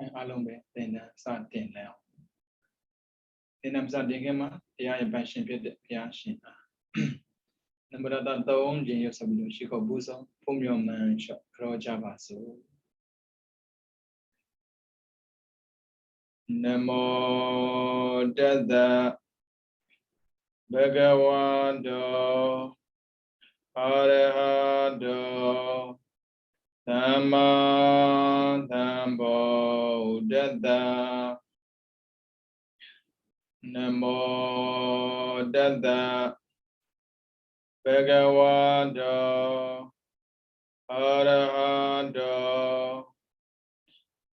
Along be then something now. Then I'm starting him, the iron passion pit, the passion. Number that the own genius of the Chico Buzo, from your man shop, Java so. Namo Dada Bhagavado Arahado Dhamma Dhammo Dada Namo Dada Bhagavado Arahado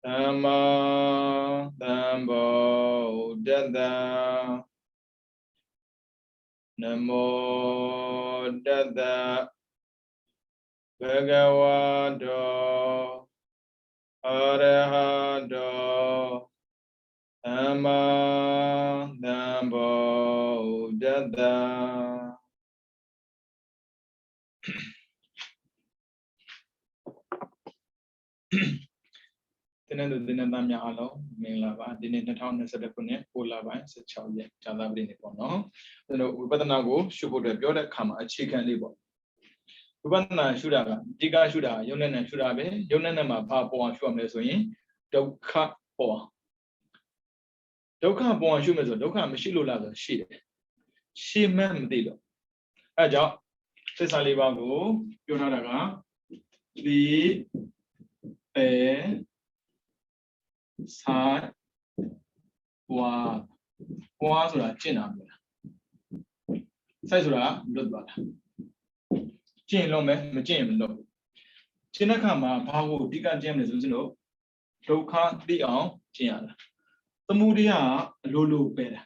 Dhamma Dhammo Dada Namo Dada Bhagavado Arahado Dhamma Dhammo Dada. Tenen tenen tamnya alo menglaba dini 2021ခုနှစ်6လပိုင်း16ရက်ဇာတာပတိနေ့ပေါ့နော်ကျွန်တော်ဝိပဿနာကိုရှုဖို့အတွက်ပြောတဲ့အခါမှာအခြေခံလေးပေါ့ဝိပဿနာရှုတာကအဓိကရှုတာယုံနဲ့ရှုတာပဲယုံနဲ့မှာဘာပေါ်အောင်ရှုရမလဲဆိုရင်ဒုက္ခပေါ်ဒုက္ခပေါ်အောင်ရှုမယ်ဆိုဒုက္ခမရှိလို့လားဆိုရှိတယ်ရှိမှမသိလို့အဲကြောင့်သစ္စာလေးပါးကိုပြောထားတာကဒီSai waဆိုတာကျင့်တာမလားစိုက်ဆိုတာလွတ်သွားတာကျင့်လို့မယ်မကျင့်ရင်မလွတ်ဘူးကျင့်တဲ့အခါမှာဘာကိုအဓိကကျင့်မလဲဆိုတော့ဒုက္ခသိအောင်ကျင့်ရတာသမုဒိယအလိုလိုပယ်တာ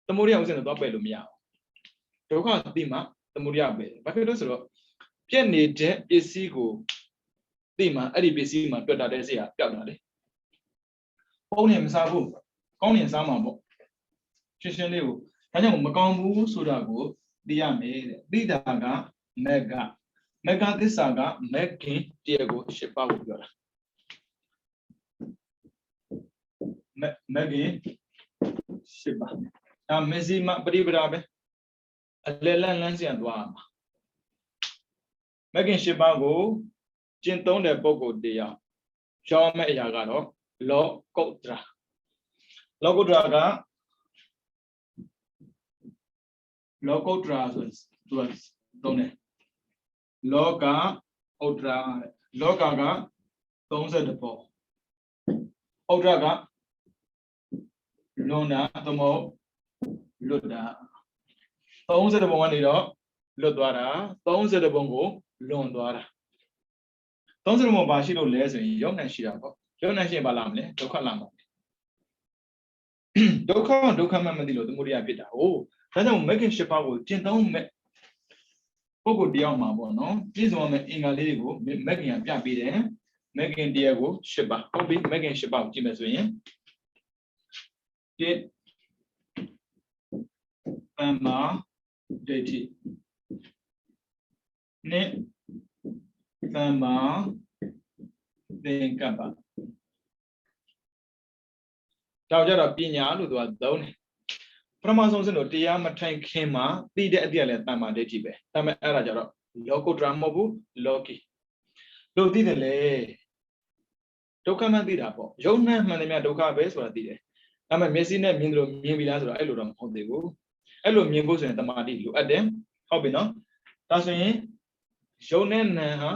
သမုဒိယဥစဉ်တော့ပယ်လို့မရဘူးဒုက္ခသိမှသမုဒိယပယ်ဘာဖြစ်လို့ဆိုတော့ပြည့်နေတဲ့ပစ္စည်းကိုသိမှအဲ့ဒီပစ္စည်းမှာတွေ့တာတဲ့စရာပျောက်တာလေပုံနေမစားဘူးကောင်းနေစားမှာပေါ့ရှင်းရှင်းလေးကိုဒါကြောင့်မကောင်းဘူးဆိုတာကိုသိရမယ်တဲ့သိတာကမက်ကသစ္စာကမက်ကင်တရားကိုရှင်းပါဖို့ပြောတာမက်ကင်ရှင်းပါဒါမစ္စည်းမပရိပဒါပဲအလယ်လန်းလန်းစရာသွားမှာမက်ကင်ရှင်းပါကိုကျင့်သုံးတဲ့ပုဂ္ဂိုလ်တရားရှောင်းမဲ့အရာကတော့လောကုတ္တရာလောကုတ္တရာကလောကုတ္တရာဆိုသူကသုံးတယ်လောကဥတ္တရာလောကက32ပုံဥတ္တရာကလွန်တာသမုတ်လွတ်တာ32ပုံကနေတော့လွတ်သွားတာ32ပုံကိုလွန်သွားတာ30ပုံဘာရှိလို့လဲဆိုရင်ယုံနဲ့ရှိတာပေါ့ယုံနဲ့ရှိရင်ဘာလာမလဲဒုက္ခလာမှာဒုက္ခမှမသိလို့သမုဒိယဖြစ်တာဟိုဒါကြောင့်မဂ္ဂင်၈ပါးကိုကျင့်သုံးမဲ့ပုဂ္ဂိုလ်တယောက်မှာပေါ့နော်ပြည့်စုံမဲ့အင်္ဂါလေးတွေကိုမဂ္ဂင်ကပြပေးတယ်မဂ္ဂင်တရားကို၈ပါးဟုတ်ပြီမဂ္ဂင်၈ပါးကိုကြည့်မယ်ဆိုရင်1သမ္မာဒိဋ္ဌိ2သမ္မာသင်္ကပ္ပတောက်ကြတော့ပညာလို့သူကသုံးတယ်ပထမဆုံးစလို့တရားမထိုင်ခင်မှာသိတဲ့အတိအကျလည်းသမ္မာဒိဋ္ဌိပဲဒါပေမဲ့အဲ့ဒါကြတော့လောကုတ္တရာမဟုတ်ဘူးလောကီလို့သိတယ်လေဒုက္ခမှသိတာပေါ့ယုံနဲ့မှန်တယ်မြဒုက္ခပဲဆိုတာသိတယ်ဒါပေမဲ့မျက်စိနဲ့မြင်တယ်လို့မြင်ပြီလားဆိုတော့အဲ့လိုတော့မဟုတ်သေးဘူးအဲ့လိုမြင်ဖို့ဆိုရင်တမာတိလိုအပ်တယ်ဟုတ်ပြီနော်ဒါဆိုရင်ယုံနဲ့နာဟာ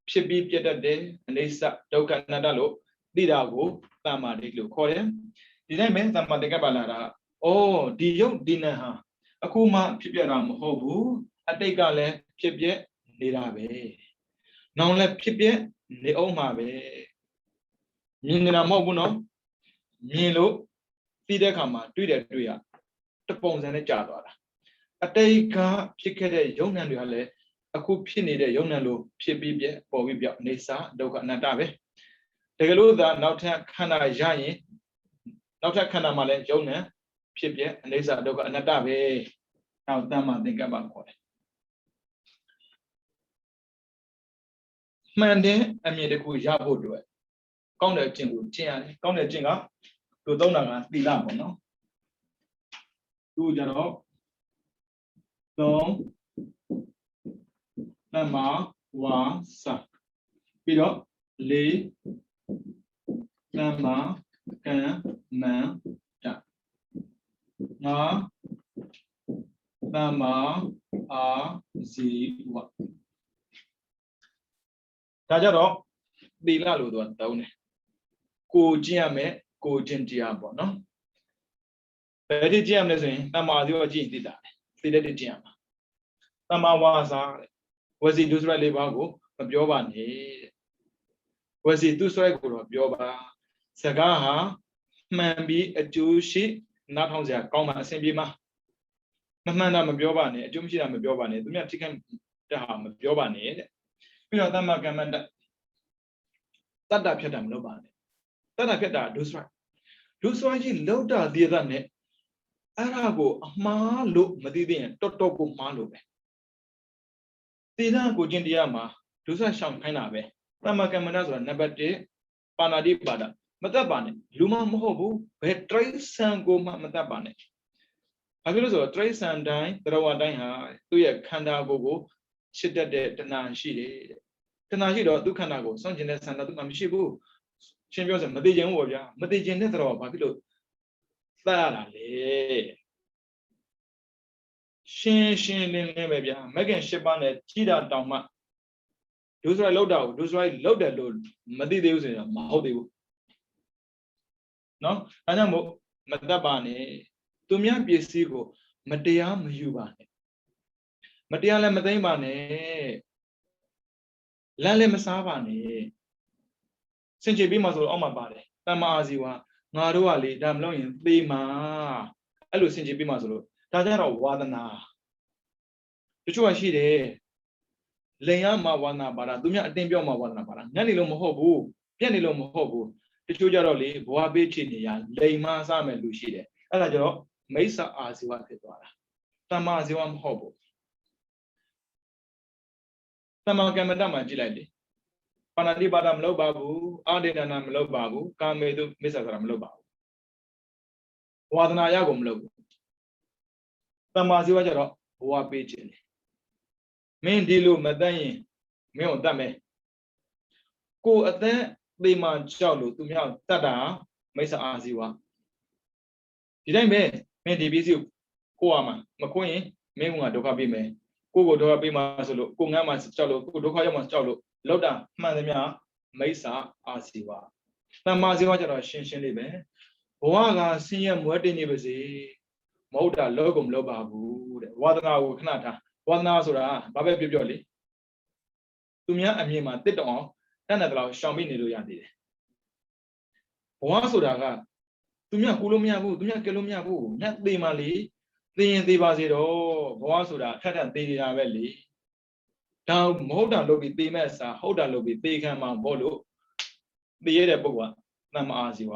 ဖြစ်ပြီးပြတ်တတ်တယ်အနိစ္စဒုက္ခအနတ္တလို့သိတာကိုသမ္မာဒိဋ္ဌိလို့ခေါ်တယ်ဒီတိုင်းပဲသမ္မာသင်္ကပ္ပလာတာဒီယုတ်ဒီနာဟာအခုမှဖြစ်ပြတာမဟုတ်ဘူးအတိတ်ကလည်းဖြစ်ပြနေတာပဲနောင်လည်းဖြစ်ပြနေအောင်မှာပဲမြင်နေတာမဟုတ်ဘူးနော်မြင်လို့သိတဲ့အခါမှာတွေ့ရတပုံစံနဲ့ကြာသွားတာအတိတ်ကဖြစ်ခဲ့တဲ့ယုံ nant တွေကလည်းအခုဖြစ်နေတဲ့ယုံ nant လို့ဖြစ်ပြီးပြပေါ်ပြီးပြောက်အနေစာဒုက္ခအနတ္တပဲတကယ်လို့သာနောက်ထပ်ခန္ဓာရရင်နောက်ထပ်ခန္ဓာမှာလည်းယုံ nant ဖြစ်ပြအနေစာဒုက္ခအနတ္တပဲနောက်တမ်းမှာသင်္ကပ္ပခေါ်တယ်မှန်တဲ့အမြင်တစ်ခုရဖို့အတွက် ကောင်းတဲ့အကျင့်ကိုကျင့်ရတယ်ကောင်းတဲ့အကျင့်ကသူသုံးတာကသီလပေါ့နော်သူကြတော့သုံးသမ္မာဝါစာပြီးတော့လေးသမ္မာကမ္မန္တငါသမ္မာအာဇီဝဒါကြတော့သီလလို့သူကသုံးတယ်ကိုကျင့်ရမယ်ကိုကျင့်တရားပေါ့နော်ဘယ်ဒီကျင့်ရမလဲဆိုရင်သမ္မာအာဇီဝကျင့်သိတာသိတဲ့ကျင့်ရမှာသမ္မာဝါစာဝစီဒုစရိုက်လေးပါးကိုမပြောပါနဲ့ဝစီဒုစရိုက်ကိုတော့ပြောပါစကားဟာမှန်ပြီးအကျိုးရှိနားထောင်စရာကောင်းမှအဆင်ပြေမှာမမှန်တာမပြောပါနဲ့အကျိုးမရှိတာမပြောပါနဲ့သူများထိခိုက်တဲ့ဟာမပြောပါနဲ့တဲ့ပြီးတော့သမ္မာကမ္မန္တတတ္တဖြစ်တာမလုပ်ပါနဲ့တတ္တဖြစ်တာဒုစရိုက်ကြီးလောက်တာတည်တာနဲ့အဲ့ဒါကိုအမှားလို့မသိသေးရင်တော်တော်ကိုမှားလို့ပဲသေနာကိုကျင့်တရားမှာဒုစရိုက်ရှောင်ခိုင်းတာပဲသမ္မာကမ္မန္တဆိုတာနံပါတ်1ပါဏာတိပါဒမတတ်ပါနဲ့လူမမဟုတ်ဘူးဘယ်တရိษံကိုမှမတတ်ပါနဲ့ဘာဖြစ်လို့ဆိုတော့တရိษံတိုင်းသရဝတိုင်းဟာသူ့ရဲ့ခန္ဓာကိုယ်ကိုချစ်တတ်တဲ့တဏှာရှိတယ်တဏှာရှိတော့သူ့ခန္ဓာကိုစွန့်ကျင်တဲ့ဆန္ဒသူမှမရှိဘူးရှင်းပြောဆိုမသိခြင်းဘူးပေါ့ဗျာမသိခြင်းတဲ့သရဝဘာဖြစ်လို့သတ်ရတာလေရှင်းလင်းပဲဗျာမဂ္ဂင်၈ပါးနဲ့ကြီးတာတောင်မှဒုစရိုက်လောက်တာကိုဒုစရိုက်လောက်တယ်လို့မသိသေးဘူးဆိုရင်မဟုတ်သေးဘူးနော်အဲကြောင့်မို့မတတ်ပါနဲ့သူများပစ္စည်းကိုမတရားမယူပါနဲ့မတရားလည်းမသိမ့်ပါနဲ့လမ်းလည်းမစားပါနဲ့စင်ကြယ်ပြီးမှဆိုတော့အောက်မှာပါတယ်တမ္မာအာဇီဝငါတို့ကလေဒါမလို့ရင်သေမှာအဲ့လိုစင်ကြယ်ပြီးမှဆိုလို့ဒါကြတော့ဝါဒနာတချို့ကရှိတယ်လိန်ရမှာဝါဒနာပါတာသူများအတင်းပြောမှာဝါဒနာပါတာညနေလို့မဟုတ်ဘူးပြက်နေလို့မဟုတ်ဘူးတချို့ကြတော့လေဘဝပေးချင်နေရလိန်မစားမယ်လူရှိတယ်အဲ့ဒါကြတော့မိစ္ဆာအာဇီဝဖြစ်သွားတာတမ္မာအာဇီဝမဟုတ်ဘူးသမ္မာကမ္မန္တမှာကြည့်လိုက်လေပါဏာတိပါဒမလုပ်ပါဘူးအာဒေနနာမလုပ်ပါဘူးကာမေတုမိစ္ဆာဆိုတာမလုပ်ပါဘူးဝါဒနာရကိုမလုပ်ဘူးသမ္မာအာဇီဝကြတော့ဘဝပေးချင်တယ်မင်းဒီလိုမတတ်ရင်မင်းကိုတတ်မယ်ကိုအသက်သေမှကြောက်လို့သူများတတ်တာမိစ္ဆာအာဇီဝဒီတိုင်းပဲမင်းဒီပစ္စည်းကိုရမှာမခွင့်ရင်မင်းကဒုက္ခပေးမယ်ကိုကိုဒုက္ခပေးမှဆိုလို့ကိုငတ်မှကြောက်လို့ကိုဒုက္ခရောက်မှကြောက်လို့လောက်တာမှန်သမျှမိစ္ဆာအာဇီဝသမ္မာအာဇီဝကျတော့ရှင်းလေးပဲဘဝကဆင်းရဲမွဲတင်နေပါစေမဟုတ်တာလောကုံမလုပ်ပါဘူးတဲ့ဝါဒနာကိုခဏထားဝါဒနာဆိုတာဘာပဲပြောလေသူများအမြင်မှာတစ်တောင်အောင်တတ်တဲ့လောက်ရှောင်မိနေလို့ရသေးတယ်ဘဝဆိုတာကသူများကူလို့မရဘူးသူများကယ်လို့မရဘူးညက်သေးမှလေသိရင်သေးပါစေတော့ဘဝဆိုတာထက်သေးနေတာပဲလေဒါမဟုတ်တာလုပ်ပြီးသေမဲ့စာဟုတ်တာလုပ်ပြီးသေခံမှာဘောလို့သိရတဲ့ပုဂ္ဂိုလ်ကသမ္မာအာဇီဝ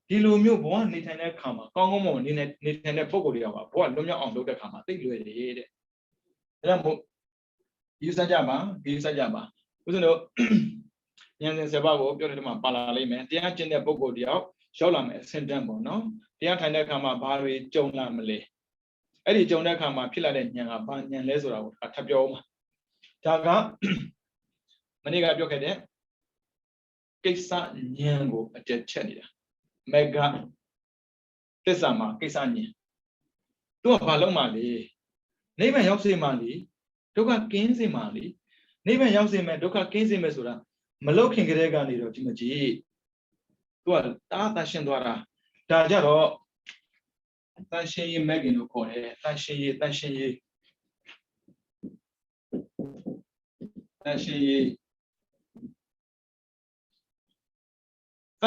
ဒီလိုမျိုးဘဝနေထိုင်တဲ့ခါမှာကောင်းကောင်းမွန်နေထိုင်တဲ့ပုဂ္ဂိုလ်တွေကဘဝလွတ်မြောက်အောင်လုပ်တဲ့ခါမှာသိလွယ်တယ်တဲ့ဒါကြောင့်မို့ယူဆကြပါဦးဇင်းတို့ဉာဏ်စဉ်7ပါးကိုပြောတဲ့ထဲမှာပါလာလိမ့်မယ်တရားကျင့်တဲ့ပုဂ္ဂိုလ်တယောက်ရောက်လာမယ်အဆင့်တန်းပေါ့နော်တရားထိုင်တဲ့အခါမှာဘာတွေကြုံလာမလဲအဲ့ဒီကြုံတဲ့အခါမှာဖြစ်လာတဲ့ဉာဏ်ကဘာဉာဏ်လဲဆိုတာကိုထပ်ပြောအောင်ပါဒါကမနေ့ကပြောခဲ့တဲ့ကိစ္စဉာဏ်ကိုအတက်ချက်နေတာမေဂသစ္စာမှာကိစ္စဉာဏ်သူကဘာလုံးမှလဲနိဗ္ဗာန်ရောက်စေမှလေဒုက္ခကင်းစေမှလေနိဗ္ဗာန်ရောက်စေမယ်ဒုက္ခကင်းစေမယ်ဆိုတာမလောက်ခင်ကလေးကနေတော့ဒီမကြည့်သူကတာရှင်းသွားတာဒါကြတော့တန်ရှင်းရေးမဂ်ကင်လို့ခေါ်တယ်တန်ရှင်းရေးသ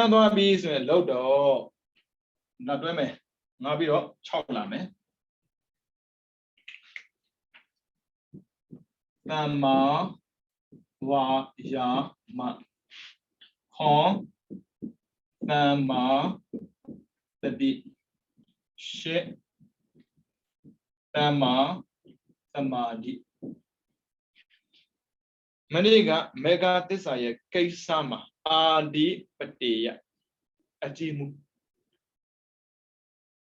ံသွားပြီးဆိုရင်လောက်တော့နောက်တွဲမယ်ငါပြီးတော့6လာမယ်သမ္မာဝါယာမခောသမ္မာတတိရှေသမ္မာသမာဓိ Maniga mega desire Kaisama Adi Patea Ajimu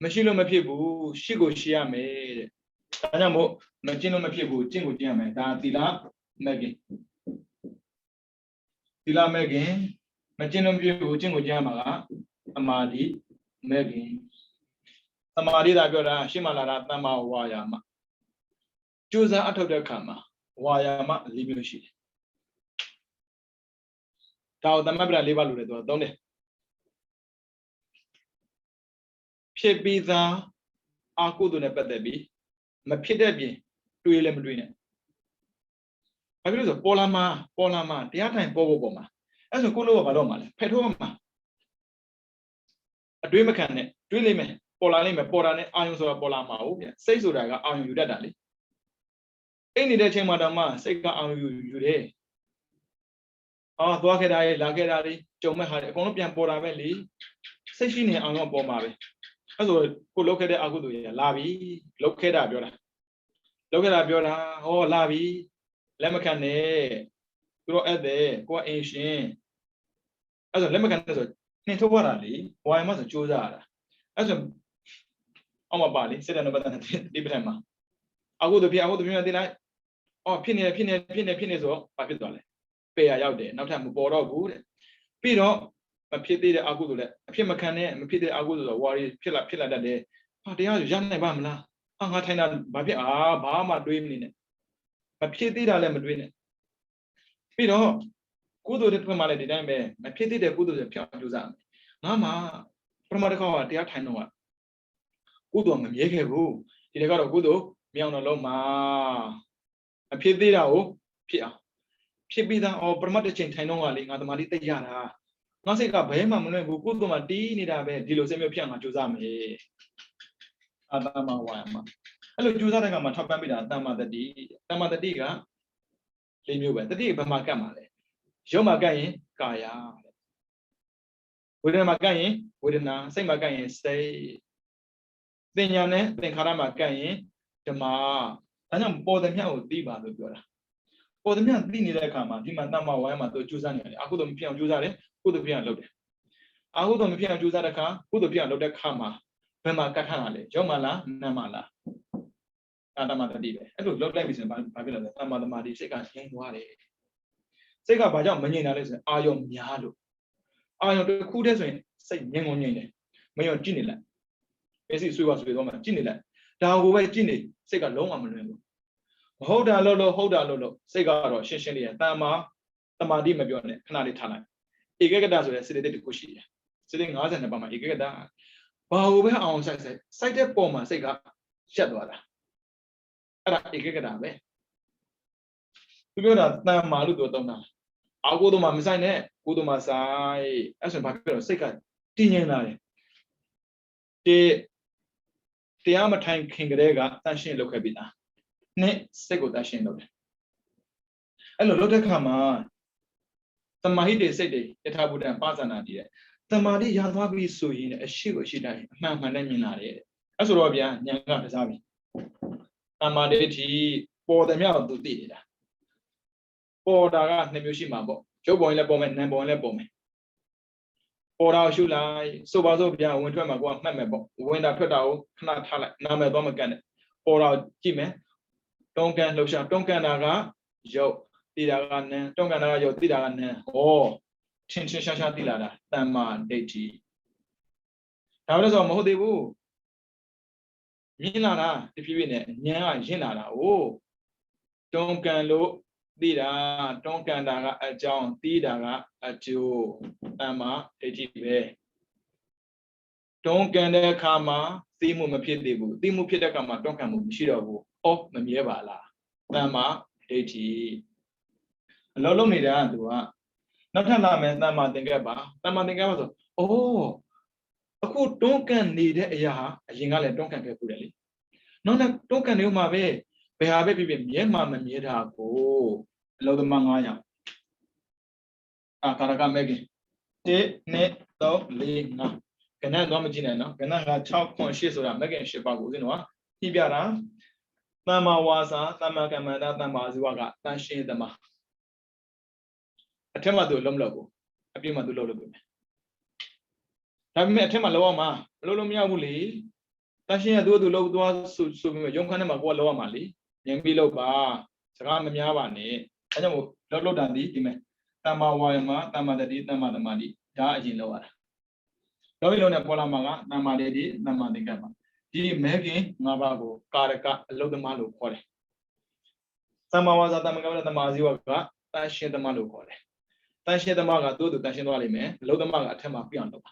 Machino Mapibu, Shigo Shiame, Anamo, Machino Mapibu, Jingo Diame, Tila Megan. Tila Megan, Machino Mapibu, Jingo Diama, Amadi, Megan. Amadi da Goda, Shimala Tama Wayama. Choose out of the Kama, Wayama, Libushi. Tao the Mabra Livalu, don't it? Shebiza, Akudu Nepadebi, Mapidebi, Tuilem Duine. I will use a Polama, the other time Boboma. As a Kulu of Aloma, Petoma. A dream mechanic, Drilime, Polanime, Porane, Ions or Polama, say so that I you daddy. Any day, Madama, say on you day. Ah, Dwakadai, Lagadi, Joma had a Colombian Poraveli, say she near Angon Bomare. As well, who look at the Agudu, Lavi, look at Abiola. Look at Abiola, oh, Lavi, Lemacane, grow at the, go ancient. As a Lemacane, Nitowarali, why must choose that? As a Omabali, said another Librema. I would be delight. Oh, penny, or Papidole. Pay out there, no time board of wood. Pido, a pity the Agudule, a Pimacane, and pity Agudula, worry, pillar that day. Oh, they are Jan Bamla. I'm not Babi, Bama dreaming it. A pity that lemon doing it. Pido, good to the Pamala dame, a pity the good of the Piazan. Mama, from what I call the Atanoa. Good on the Yeke, he got a good, Miana Loma. A pity that, Pia. Pibida or Promotion Tanoa, the Marita Yana. Nothing up him, who could do my Dina, Dilosemi Piana Juzame. Adama Wama. Hello, Juzama, Topamida, Dama the D, Dama the Diga. Limu, the D, Bamakamale. Jomagain, Kaya. Within Magain, within a same Magain stay. Then Yane, then Karama Gain, the Ma. I am bored them here with Diva the Gora. For the man being the Kama, Dimanama Wama to Juzani, I couldn't be on Juzare, who the piano loaded. I would on the piano Juzaka, who the piano loaded Kama, Pema Katanale, Jomala, Namala. Adamata Dive. I don't look like this in Babylon, the Tamada Madi, Sega, Wale. Sega Bajan Manina, are your Miado. I am the cool desert, say Yamon, Mayor Ginila. As it was with Oma Ginila. Down away Ginny, Sega Loma. Hold on, Lolo, Sega, Shishini, Tama, Tamadi Mabione, Canadi Tana. Igada sitting to Kushi, sitting as an Abama Igada. Wow, where on sighted Poma, Sega, Shadwada. Igada. You know that Malu Dona. I go to my Masai, go to Masai, as a Papiro, Sega, Tinyanari. The Amatine King Rega, Tashin Locabina. Ne, Sego Tashin Load. Hello, Lotta Kama. The Mahide said it would have Pazana dear. The Madi Yavabi so in a shiver she died, Mamma Leminari. As Robia, Yanga Zabi. Amadeti, for the meal to did. For the Nebushima, Joe Boy Lebom and Nabo Lebom. For our shoe lie, so was Obia went to Magua memorable, when I put out, cannot tell Namabom again. For our Jimmy, don't get Losha, don't get Naga, Joe. Tidagan, don't get your Tidagan, oh, Chinsha Tilada, Tama, Deti. How does a Modebu? Minana, if you win it, Nya, Jinana, oh, don't can look, Tida, don't can a John, Tidaga, a Joe, Tama, Deti. Don't get a Kama, Timu Mapidibu, Timu Pidakama, don't come, Shidabu, oh, Mamievala, Tama, Deti. Lolo need to do not tell me that my thing about Tamadinga. Oh, a good don't can need a yaha, a jingle don't can get really. No, don't can you my way. We have a baby, me and mamma made go. Load the mangaya. Ah, Karaka Maggie. Te ne do lean now. Can I domagina? No, can I have chalk conscious or Megan Shipago? You know, Hibiara. Nama was a Tamakamada, Tamaziwaga, Tashi the Ma. အထက်မှာသူလုံးမလို့ဘူးအပြင်မှာသူလုံးလို့ပြင်မယ်ဒါပေမဲ့အထက်မှာလောရမှာမလုံးလို့မရဘူးလေတန်ရှင်းရသူလုံးသွားဆိုပြီးရုံခန်းထဲမှာကိုကလောရမှာလေငင်းပြီးလောက်ပါစကားမများပါနဲ့အဲကြောင့်မို့လောက်တာဒီမယ်တမ္မာဝါယမတမ္မာတတိတမ္မာသမာဓိဒါအရင်လောက်ရတာလောပြီးလုံးနဲ့ပေါ်လာမှာကတမ္မာတတိတမ္မာသင်္ကပ္ပဒီမဲခင်၅ပါးကိုကာရကအလုသမားလို့ခေါ်တယ်တမ္မာဝါစာတမ္မာကပ္ပတမ္မာဇီဝကတန်ရှင်းသမားလို့ခေါ်တယ်တန်ရှင်းသမားကသူ့သူတန်ရှင်းသွားလိမ့်မယ်အလုသမားကအထက်မှာပြအောင်လုပ်ပါ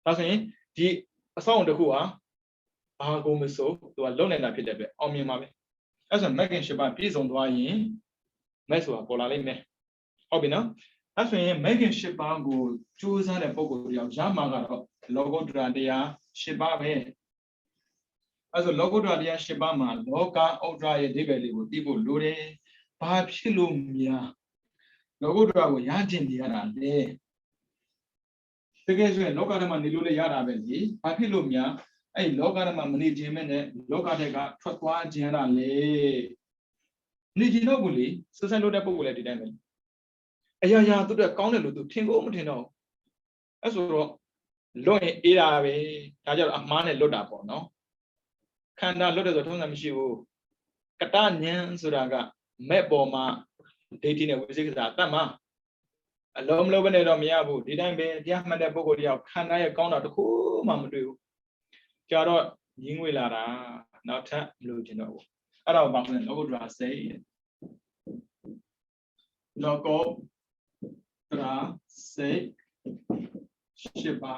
ဒါဆိုရင်ဒီအဆောင်တစ်ခုဟာဘာကိုမဆိုသူကလုံနေတာဖြစ်တဲ့အတွက်အောင်မြင်ပါပဲအဲ့ဆိုမက်ကင်ရှိပါပြည့်စုံသွားရင်မက်ဆိုတာပေါ်လာလိမ့်မယ်ဟုတ်ပြီနော်အဲ့ဆိုရင်မက်ကင်ရှိပါကိုစူးစမ်းတဲ့ပုံကိုတယောက်ရမှာကတော့လောကုတ္တရာတရားရှိပါပဲအဲ့ဆိုလောကုတ္တရာတရားရှိပါမှာလောကဥဒ္ဒရာရဲ့အဓိပ္ပာယ်လေးကိုသိဖို့လိုတယ်ဘာဖြစ်လို့များလောကုတ္တရာကိုရကျင်နေရတာလဲတကယ်ဆိုရင်လောကဓမ္မနေလို့လည်းရတာပဲလေဘာဖြစ်လို့များအဲ့လောကဓမ္မမနေခြင်းမဲ့နဲ့လောကတဲ့ကထွက်သွားခြင်းရတာလေနေခြင်းတော့ဘူးလေစစလို့တဲ့ပုံကိုလည်းဒီတိုင်းပဲအရာရာသူတို့ကောင်းတယ်လို့သူထင်ကိုမထင်တော့အဲ့ဆိုတော့လွတ်ရင်အေးတာပဲဒါကြောင့်အမှားနဲ့လွတ်တာပေါ့နော်ခန္ဓာလွတ်တယ်ဆိုထုံးစံမရှိဘူးကတဉဏ်ဆိုတာကမဲ့ပေါ်မှာဒိဋ္ဌိနဲ့ဝိသေကစာတတ်မှာအလုံးမလုံးပဲနဲ့တော့မရဘူးဒီတိုင်းပဲတရားမှတ်တဲ့ပုဂ္ဂိုလ်တယောက်ခန္ဓာရဲ့ကောင်းတာတခုမှမတွေ့ဘူးကြတော့ရင်းငွေလာတာနောက်ထပ်မလို့ကျင်တော့ဘူးအဲ့တော့ဘာမှမလောကုတ္တရာစိတ်လောကုတ္တရာစိတ်ရှိပါ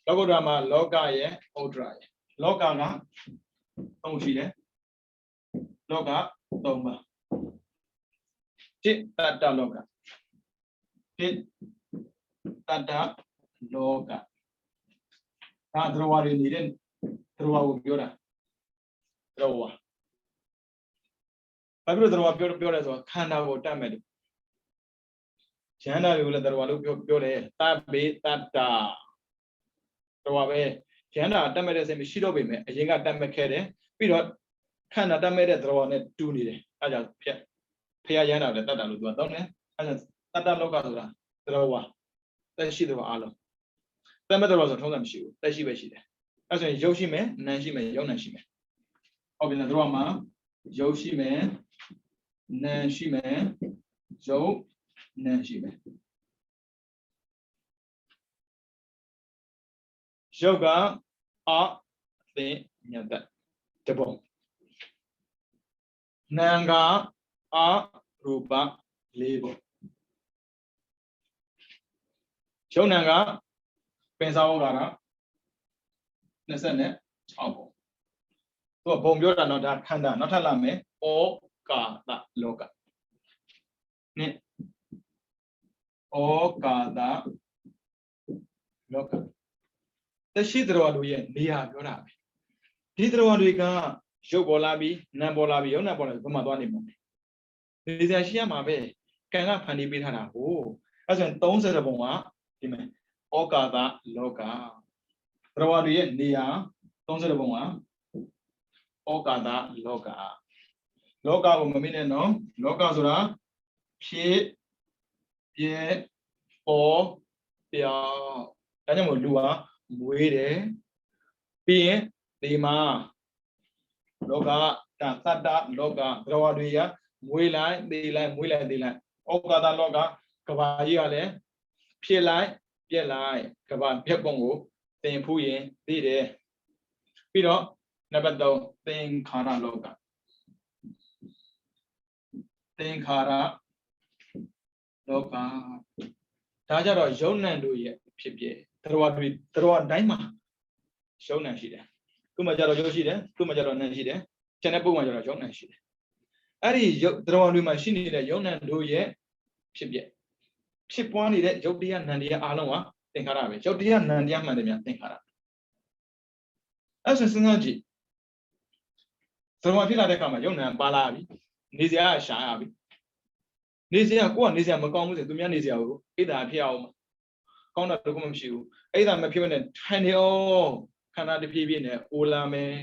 လောကုတ္တရာမှာလောကရဲ့ဥဒ္ဒရာရဲ့လောကက3ရှိတယ်လောက3ပါจิตตตလောကจิตตตလောကဒါသရဝါတွေနေတဲ့သရဝါကိုပြောတာသရဝါဘာဖြစ်လို့သရဝါပြောလဲဆိုတော့ခန္ဓာကိုတတ်မဲ့တယ်ဉာဏ်ဓာတ်တွေကိုလည်းသရဝါလို့ပြောတယ်တဘေတတ္တာသရဝါပဲဉာဏ်ဓာတ်တတ်မဲ့တဲ့စိတ်မရှိတော့ပေမဲ့အရင်ကတတ်မဲ့ခဲ့တယ်ပြီးတော့ခန္ဓာတတ်မဲ့တဲ့သရဝါနဲ့တူနေတယ်အဲကြောင့်ဖျားဉာဏ်ဓာတ်လည်းတတ်တာလို့သူကတောင်းတယ်အဲကြောင့်တတ္တလောကဆိုတာသရဝါသက်ရှိသရဝါအလုံးတတ်မဲ့သရဝါဆိုထုံးစံမရှိဘူးသက်ရှိပဲရှိတယ်အဲဆိုရင်ရုပ်ရှိမယ်နာမ်ရှိမယ်ယုံနာမ်ရှိမယ်ဟုတ်ပြီလားသရဝါမှာရုပ်ရှိမယ်နာမ်ရှိမယ်ယုံနာမ်ရှိမယ်ရုပ်ကအသင်ညတ်တပုံနာမ်ကအရူပ၄ပုံယုံနာမ်ကပင်စာဝကတာ26ပုံသူကဘုံပြောတာတော့ဒါခန္ဓာနောက်ထပ်လာမယ်ဩကာသလောကနဲ့ဩကာသလောကသက်ရှိသရဝါတို့ရဲ့နေရာပြောတာပဲဒီသရဝါတွေကရုပ်ပေါ်လာပြီးနာမ်ပေါ်လာပြီးယုံနာမ်ပေါ်လာပြီးဘယ်မှာသွားနေမှာလဲနေရာရှိရမှာပဲကံကဖန်တီးပေးထားတာကိုအဲဆိုရင်30ပုံကဒီမှာဩကာသလောကသရဝါတွေရဲ့နေရာ30ပုံကဩကာသလောကလောကကိုမမေ့နဲ့နော်လောကဆိုတာဖြစ်ပြပေါ်ပြောင်းဒါကြောင့်မို့လူဟာမွေးတယ်ပြီးရင်ဒီမှာလောကတတ္တလောကသရဝါတွေကမွေးလိုက်သေလိုက်မွေးလိုက်သေလိုက်ဩကာသလောကကဘာကြီးကလည်းဖြစ်လိုက်ပြက်လိုက်ကဘာပြက်ပုံကိုသင်ဖူးရင်သိတယ်ပြီးတော့နံပါတ်3သင်္ခါရလောကသင်္ခါရလောကဒါကြတော့ယုံနံတို့ရဲ့ဖြစ်ပြသရဝါတိုင်းမှာယုံနံရှိတယ်ခုမှကြတော့ယုံရှိတယ်ခုမှကြတော့နံရှိတယ်ကျန်တဲ့ပုံမှကြတော့ယုံနံရှိတယ်အဲ့ဒီသရဝါတွေမှာရှိနေတဲ့ယုံနံတို့ရဲ့ဖြစ်ပွားနေတဲ့ယုတ်တရားနံတရားအားလုံးကသင်္ခါရပဲယုတ်တရားနံတရားမှန်တယ်များသင်္ခါရအဲ့ဆိုစဉ်းစားကြည့်သရဝါဖြစ်လာတဲ့အခါမှာယုံနံပါလာပြီနေစရာရှာရပြီနေစရာကိုကနေစရာမကောင်းဘူးဆိုသူများနေစရာကိုအိဒါဖြစ်အောင်ကောင်းတာတခုမှမရှိဘူးအိဒါမဖြစ်နဲ့ထိုင်နေအောင်ခန္ဓာတစ်ပြေးပြေးနဲ့အိုလာမယ်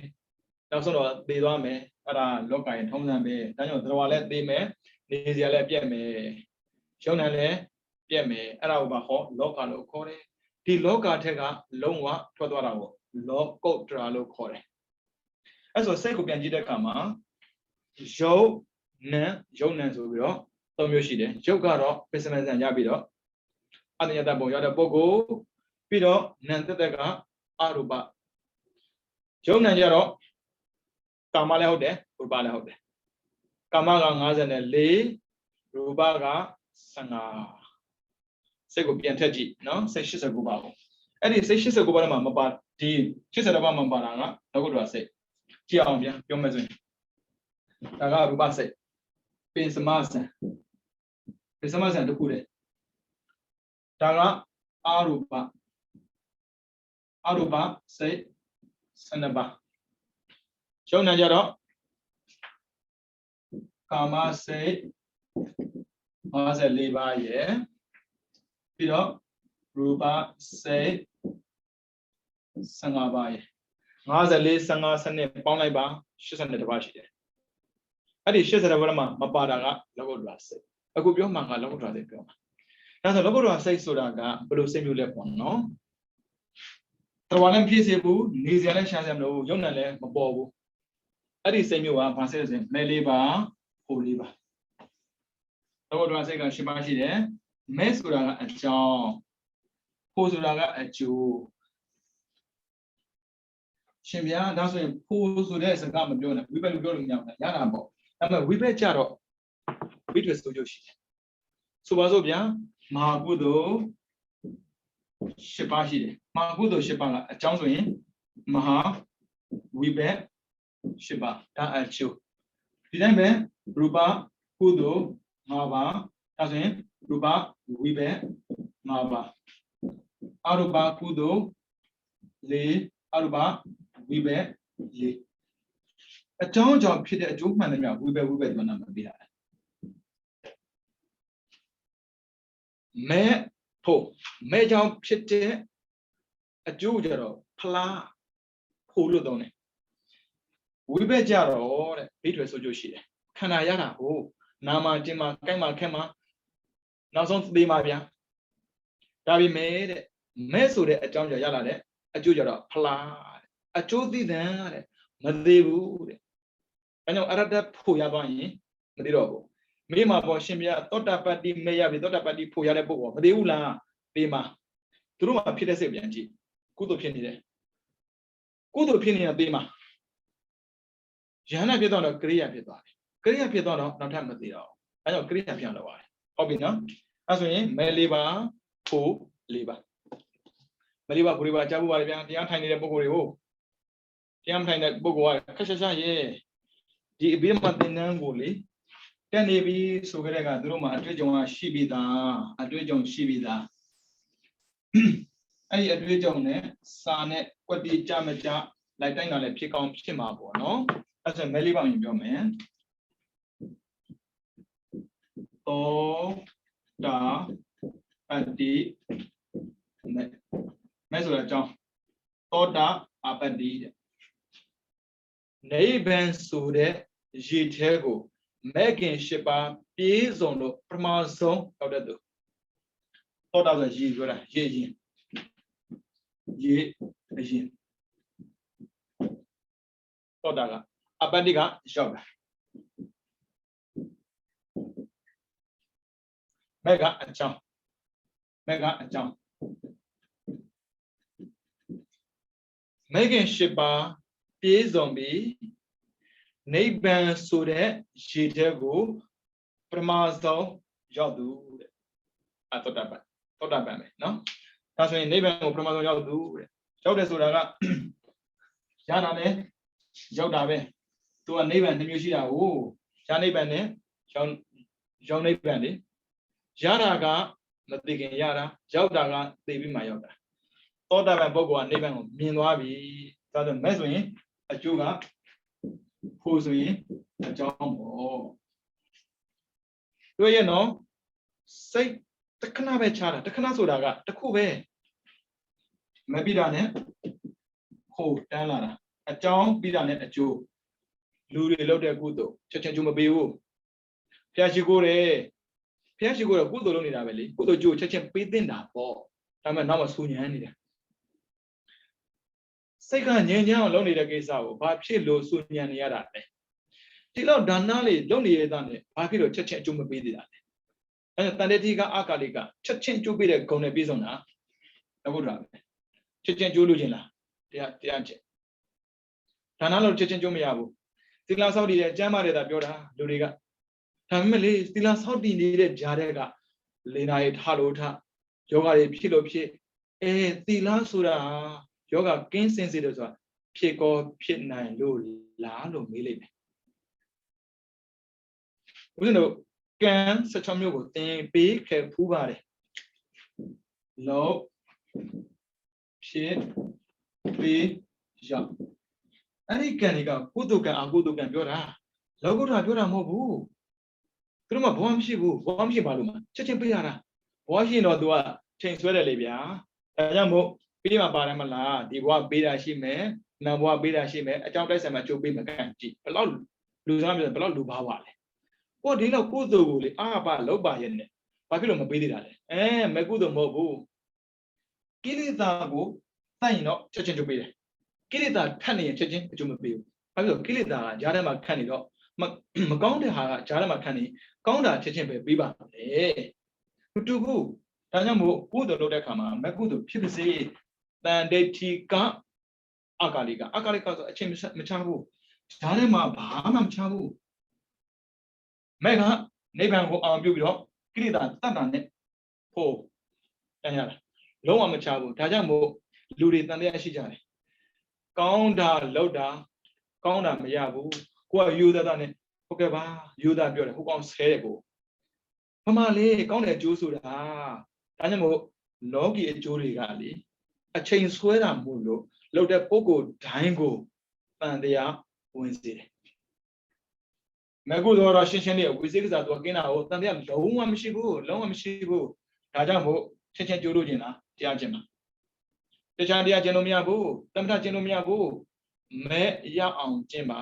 နောက်ဆုံးတော့သေသွားမယ်အဲ့ဒါလောကရင်ထုံးစံပဲဒါကြောင့်သရဝါလည်းသေမယ်နေစရာလည်းပြက်မယ် ရုံနဲ့လည်းပြက်မယ်အဲ့ဒါကိုပါဟောလောကလို့ခေါ်တယ်ဒီလောကထက်ကလုံးဝထွက်သွားတာကိုလောကုတ္တရာလို့ခေါ်တယ်အဲ့ဆိုစိတ်ကိုပြန်ကြည့်တဲ့အခါမှာယုတ်နံဆိုပြီးတော့သုံးမျိုးရှိတယ်ယုတ်ကတော့ပစ္စမဇံရပြီးတော့အတ္တယတပုံရတဲ့ပုဂ္ဂိုလ်ပြီးတော့နံတက်တက်ကအရူပယုတ်နံကြတော့ကာမလည်းဟုတ်တယ်ရူပလည်းဟုတ်တယ်ကာမက54ရူပက15စိတ်ကိုပြန်ထက်ကြည့်နော်စိတ်89ပါဘူးအဲ့ဒီစိတ်89ပါးထဲမှာမပါဒီ80ပါးမှာပါတာကလောကုတ္တရာစိတ်ကြည့်အောင်ဗျာပြောမယ်ဆိုရင်ဒါကရူပစိတ်ပင်စမဇံတစ်ခုတည်းဒါကအရူပစိတ်12ပါးရှုံးနေကြတော့ကာမစိတ်54ပါးရဲ့ပြီးတော့ရူပစိတ်15ပါးရဲ့54 15စနစ်ပေါင်းလိုက်ပါ82ပါးရှိတယ်အဲ့ဒီ80ပါးမှာမပါတာကလောကုတ္တရာစိတ်အခုပြောမှကလောကုတ္တရာစိတ်ပြောမှာဒါဆိုလောကုတ္တရာစိတ်ဆိုတာကဘယ်လိုစိတ်မျိုးလဲပေါ့နော်တော်လည်းမဖြစ်စေဘူးနေစရာလည်းရှားစရာမလိုဘူးရုံနဲ့လည်းမပေါ်ဘူးအဲ့ဒီစိတ်မျိုးကဘာစိတ်လဲဆိုရင်မဲလေးပါဖိုလေးပါလောကုတ္တရာစိတ်က10ပါးရှိတယ်မဲဆိုတာကအကြောင်းဖိုဆိုတာကအကျိုးရှင်ဗျာဒါဆိုရင်ဖိုဆိုတဲ့စကားမပြောနဲ့ဝိဘက်လို့ပြောလို့မရဘူးရတာပေါ့ဒါပေမဲ့ဝိဘက်ကြတော့ဝိတ္တဆိုကြရှိတယ်ဆိုပါစို့ဗျာမဟာကုသိုလ်10ပါးရှိတယ်မဟာကုသိုလ်10ပါးကအကြောင်းဆိုရင်မဟာဝိဘက်10ပါးဒါအကျိုးဒီတိုင်းပဲရူပကုသိုလ်5ပါးဒါဆိုရင်ရူပဝိဘက်5ပါးအရူပကုသိုလ်4အရူပဝိဘက်4အကြောင်းကြောင့်ဖြစ်တဲ့အကျိုးမှန်တယ်များဝိဘက်ဒီမှာနာမည်ပေးတာမဲဖို့မဲကြောင့်ဖြစ်တဲ့အကျိုးကြတော့ဖလားဖို့လို့သုံးတယ်ဝိဘက်ကြတော့တဲ့ဘိထွေဆိုကြရှိတယ်ခန္ဓာရတာဟိုနာမကျင်မှာကိုက်မှာခက်မှာနောက်ဆုံးသေးမှာဗျာဒါပေမဲ့တဲ့မဲဆိုတဲ့အကြောင်းကြောင့်ရလာတဲ့အကျိုးကြတော့ဖလားအကျိုးသိတဲ့မသေးဘူးတဲ့အဲကြောင့်အရတ္တဖို့ရသွားရင်မသေးတော့ဘူးမေးမှာပေါ့ရှင်ဗျာသောတာပတ္တိမေရပြီသောတာပတ္တိဖို့ရတဲ့ပုဂ္ဂိုလ်မသေးဘူးလားပေးမှာသူတို့မှာဖြစ်တဲ့စိတ်ပြန်ကြည့်ကုသိုလ်ဖြစ်နေတယ်ကုသိုလ်ဖြစ်နေတာပေးမှာယန္နာဖြစ်တော့ကရိယာဖြစ်သွားတယ်ကရိယာဖြစ်တော့နောက်ထပ်မသေးတော့အဲကြောင့်ကရိယာပြန်တော့ပါတယ်ဟုတ်ပြီနော်အဲဆိုရင်မဲ၄ပါးဖို့၄ပါးမဲ၄ပါးဖို့၄ပါးကြားဖို့ပါတယ်ဗျာတရားထိုင်နေတဲ့ပုဂ္ဂိုလ်တွေကိုတရားမထိုင်တဲ့ပုဂ္ဂိုလ်ကခက်ရှာရှာရဲ့ဒီအဘိဓမ္မာသင်္นานကိုလေတက်နေပြီဆိုကြတဲ့ကသူတို့မှာအတွေ့အကြုံကရှိပြီးသားအတွေ့အကြုံရှိပြီးသားအဲ့ဒီအတွေ့အကြုံနဲ့စာနဲ့ကွက်တိကြမကြလိုက်တိုင်းကလည်းဖြစ်ကောင်းဖြစ်မှာပေါ့နော်အဲ့ဆိုမဲလေးပါရင်ပြောမယ်သောတာပတ္တိမဲဆိုတဲ့အကြောင်းသောတာအပတ္တိတဲ့နိဗ္ဗာန်ဆိုတဲ့ရည်ထဲကိုမဲ့ခင်၈ပါးပြေးစုံလို့ပထမဆုံးရောက်တဲ့သူသောတာဆိုရည်ပြောတာရည်အရင်သောတာကအပတ္တိကရောက်တာမဲ့ကအကြောင်းမဲ့ခင်၈ပါးပြေးစုံပြီးနိဗ္ဗာန်ဆိုတဲ့ရည်ထဲကိုပထမဆုံးရောက်သူတဲ့သောတာပန်ပဲနော်ဒါဆိုရင်နိဗ္ဗာန်ကိုပထမဆုံးရောက်သူတဲ့ရောက်တယ်ဆိုတာကရတာနဲ့ရောက်တာပဲသူကနိဗ္ဗာန်နှမျိုးရှိတာကိုရနိဗ္ဗာန်နဲ့ရောက်နိဗ္ဗာန်လေရတာကမသိခင်ရတာရောက်တာကသိပြီးမှရောက်တာသောတာပန်ပုဂ္ဂိုလ်ကနိဗ္ဗာန်ကိုမြင်သွားပြီဒါဆိုမဲ့ဆိုရင်အကျိုးကဖို့ဆိုရင်အကြောင်းပေါ့တွေ့ရနော်စိတ်တခဏပဲခြားတာတခဏဆိုတာကတခုပဲမပြီးတာနဲ့ဖို့တန်းလာတာအကြောင်းပြီးတာနဲ့အကျိုးလူတွေလုပ်တဲ့ကုသိုလ်ချက်ချင်းကျိုးမပေးဘူးဖျားရှိကိုတယ်ဖ ဖျက်ရှိကိုတော့ကုသိုလ်လုပ်နေတာပဲလေကုသိုလ်ကျိုးချက်ချင်းပေးတင်တာပေါ့ဒါမှနောက်မှဆူညံနေတယ်စိတ်ကငြိမ်ချမ်းအောင်လုပ်နေတဲ့ကိစ္စကိုဘာဖြစ်လို့ဆူညံနေရတာလဲဒီလောက်ဒါနလေးလုပ်နေရတဲ့နဲ့ဘာဖြစ်လို့ချက်ချင်းအကျိုးမပေးသေးတာလဲအဲတန်တေတိကအကာလိကချက်ချင်းအကျိုးပေးတဲ့ဂုဏ်နဲ့ပြည့်စုံတာအခုဒါပဲချက်ချင်းအကျိုးလို့ခြင်းလားတရားချက်ဒါနလို့ချက်ချင်းအကျိုးမရဘူးသီလဆောက်တည်တဲ့ကျမ်းမာတဲ့တာပြောတာလူတွေကဒါပေမဲ့လေသီလဆောက်တည်နေတဲ့ဂျာတဲ့ကလေနာရီထလို့ထယောဂတွေဖြစ်လို့ဖြစ်သီလဆိုတာယောဂကင်းစင်စေတယ်ဆိုတာဖြစ်ကောဖြစ်နိုင်လို့လားလို့မေးလိုက်မယ်ဦးဇင်းတို့ကံ16မျိုးကိုသင်ပေးခဲ့ဖူးပါတယ်လောဖြစ်ပေးရအဲ့ဒီကံတွေကကုသိုလ်ကံအကုသိုလ်ကံပြောတာလောကုတ္တရာပြောတာမဟုတ်ဘူးသူတို့မှဘဝမရှိဘူးဘဝမရှိပါလို့မှချက်ချင်းပေးရတာဘဝရှိရင်တော့ तू ကချိန်ဆွဲတယ်လေဗျာဒါကြောင့်မို့ပေးမှာပါတယ်မလားဒီဘဝပေးတာရှိမယ်နောက်ဘဝပေးတာရှိမယ်အကြောင်းတိုက်ဆိုင်မှာကြိုးပေးမကန်ကြည့်ဘလောက်လူစားမျိုးဘလောက်လူဘာဝလဲကိုဒီလောက်ကုသိုလ်ကိုလေအာပါလောက်ပါရဲ့နဲ့ဘာဖြစ်လို့မပေးသေးတာလဲမကုသိုလ်မဟုတ်ဘူးကိလေသာကိုတိုက်ရင်တော့ချက်ချင်းကြိုးပေးတယ်ကိလေသာခတ်နေရင်ချက်ချင်းအကျိုးမပေးဘူးဘာဖြစ်လို့ကိလေသာကဂျားထဲမှာခတ်နေတော့မကောင်းတဲ့ဟာကဂျားထဲမှာခတ်နေကောင်းတာချက်ချင်းပဲပေးပါမယ်မတူဘူးဒါကြောင့်မို့ကုသိုလ်လုပ်တဲ့အခါမှာမကုသိုလ်ဖြစ်ပါစေတန်တေတိကအကာလိကဆိုအချင်းမချဘူးဂျားထဲမှာဘာမှမချဘူးမဲ့ကနိဗ္ဗာန်ကိုအောင်ပြုပြီးတော့ကိလေသာတတ်တာနဲ့ဖို့တန်ရတာလုံးဝမချဘူးဒါကြောင့်မို့လူတွေတန်တရားရှိကြတယ်ကောင်းတာလောက်တာကောင်းတာမရဘူးကိုကယူသားနဲ့ဟုတ်ကဲ့ပါယူသားပြောတယ်ဟိုကောင်ဆဲတယ်ကိုဘမလေးကောင်းတဲ့အကျိုးဆိုတာဒါကြောင့်မို့လောကီအကျိုးတွေကလေအချိန်ဆွဲတာမို့လို့လောက်တဲ့ပုဂ္ဂိုလ်တိုင်းကိုတန်တရားဝင်စေတယ်မကုသိုလ်တော့ရှင်းရှင်းလေးဝိသေကစားသူကင်းတာကိုတန်တရားလုံးဝမရှိဘူးဒါကြောင့်မို့ချက်ချင်းကြိုးလို့ကျင်တာတရားကျင်မှာတခြားတရားကျင်လို့မရဘူးသမထကျင်လို့မရဘူးမဲရအောင်ကျင်ပါ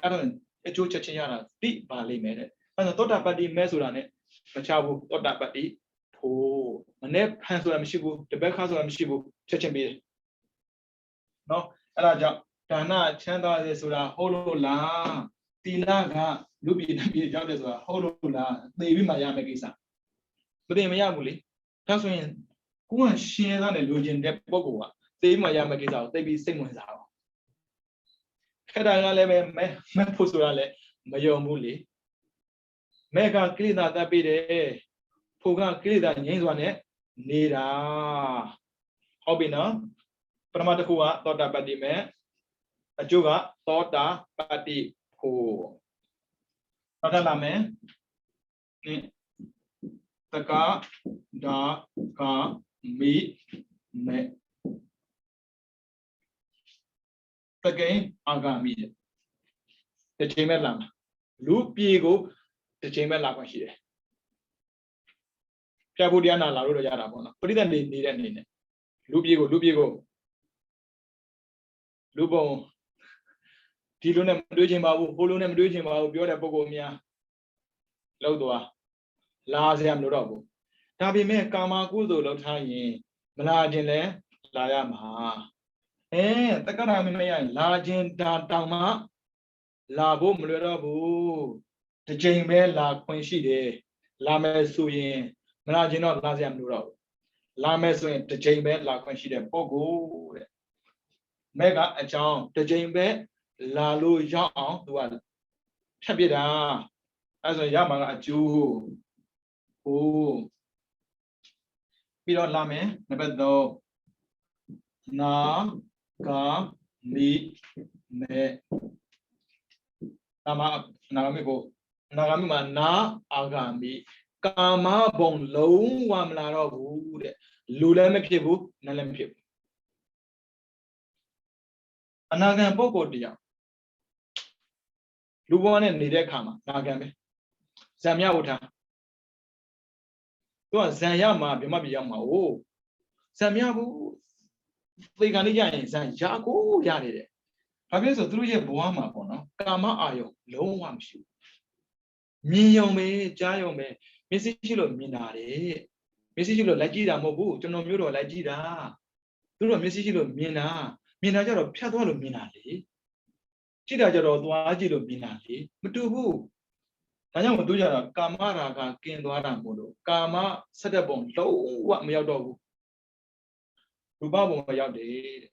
အဲ့တော့အကျိုးချက်ချင်းရတာသိပါလိမ့်မယ်တဲ့အဲ့တော့သောတာပတ္တိမဲဆိုတာ ਨੇ မချဘူးသောတာပတ္တိဖို့မနဲ့ဖန်ဆိုတာမရှိဘူးတပတ်ခါဆိုတာမရှိဘူးချက်ချင်းပေးတယ်နော်အဲ့ဒါကြောင့်ဒါနချမ်းသာစေဆိုတာဟုတ်လို့လားသီလကလူပြည်တပြည်ကြောက်တယ်ဆိုတာဟုတ်လို့လားသိပြီးမှရမယ်ကိစ္စမသိမရဘူးလေဒါဆိုရင်ကိုယ်ကရှင်ကနေလိုချင်တဲ့ပုံကောသိပြီးမှရမယ်ကိစ္စကိုသိပြီးစိတ်ဝင်စားအောင်အဲ့ဒါကလည်းမဲဖို့ဆိုတာလည်းမယုံဘူးလေမဲကကိလေသာတတ်ပြီးတယ်ဖို့ကကိလေသာငြိမ်းစွာနဲ့နေတာဟုတ်ပြီနော်ပထမတစ်ခုကသောတာပတ္တိမဲအကျိုးကသောတာပတ္တိဖို့နောက်ထပ်လာမယ်တကဒါကမိမဲတကယ်အာဂမိတဲ့တစ်ချိန်မဲ့လာမှာလူပြေကိုတစ်ချိန်မဲ့လာခွင့်ရှိတယ်ပြဖို့တရားနာလာလို့တော့ရတာပေါ့နော်ပရိသတ်နေတဲ့အနေနဲ့လူပြေကိုလူပုံဒီလိုနဲ့မတွေးချင်ပါဘူးဟိုလိုနဲ့မတွေးချင်ပါဘူးပြောတဲ့ပုံကိုများလောက်သွားလာစရာမလိုတော့ဘူးဒါပေမဲ့ကာမကုသိုလ်လောက်ထားရင်မလာခြင်းလဲလာရမှာတက္ကရာမင်းမရလာခြင်းတောင်မှလာဖို့မလွယ်တော့ဘူးတစ်ချိန်ပဲလာခွင့်ရှိတယ်လာမယ်ဆိုရင်မလာခြင်းတော့လာစရာမလိုတော့ဘူးလာမယ်ဆိုရင်တစ်ချိန်ပဲလာခွင့်ရှိတဲ့ပုဂ္ဂိုလ်တဲ့မဲ့ကအကြောင်းတစ်ချိန်ပဲလာလို့ရောက်အောင်သူကဖြတ်ပြတာအဲဆိုရမှာကအကျိုးဟိုပြီးတော့လာမယ်နံပါတ်3နာဂာမိမဲနာဂာမိမှာနာအာဂာမိကာမဘုံလုံးဝမလာတော့ဘူးတဲ့လူလည်းမဖြစ်ဘူးနာလည်းမဖြစ်ဘူးအနာဂံပုဂ္ဂိုလ်တရားလူဘဝနဲ့နေတဲ့အခါမှာနာဂံပဲဇံမြဝဋ္ဌာသူကဇံရမှာဗြဟ္မပြည်ရောက်မှာ哦ဇံမြဘူးသေခံလေးရရင်ဇံရကိုရနေတယ်ဘာဖြစ်လို့ဆိုသူတို့ရဲ့ဘဝမှာပေါ့နော်ကာမအာယုံလုံးဝမရှိဘူးမြင်ယုံပဲကြားယုံပဲ မျက်စိရှိလို့မြင်တာတဲ့မျက်စိရှိလို့လိုက်ကြည့်တာမဟုတ်ဘူးကျွန်တော်မျိုးတော်လိုက်ကြည့်တာသူတို့မျက်စိရှိလို့မြင်တာကြတော့ဖြတ်သွားလို့မြင်တာလေကြည့်တာကြတော့သွားကြည့်လို့မြင်တာလေမတူဘူးဒါကြောင့်မတူကြတာကာမရာဂကင်းသွားတာမို့လို့ကာမဆက်တဲ့ပုံလုံးဝမရောက်တော့ဘူးရူပဘုံမရောက်တယ်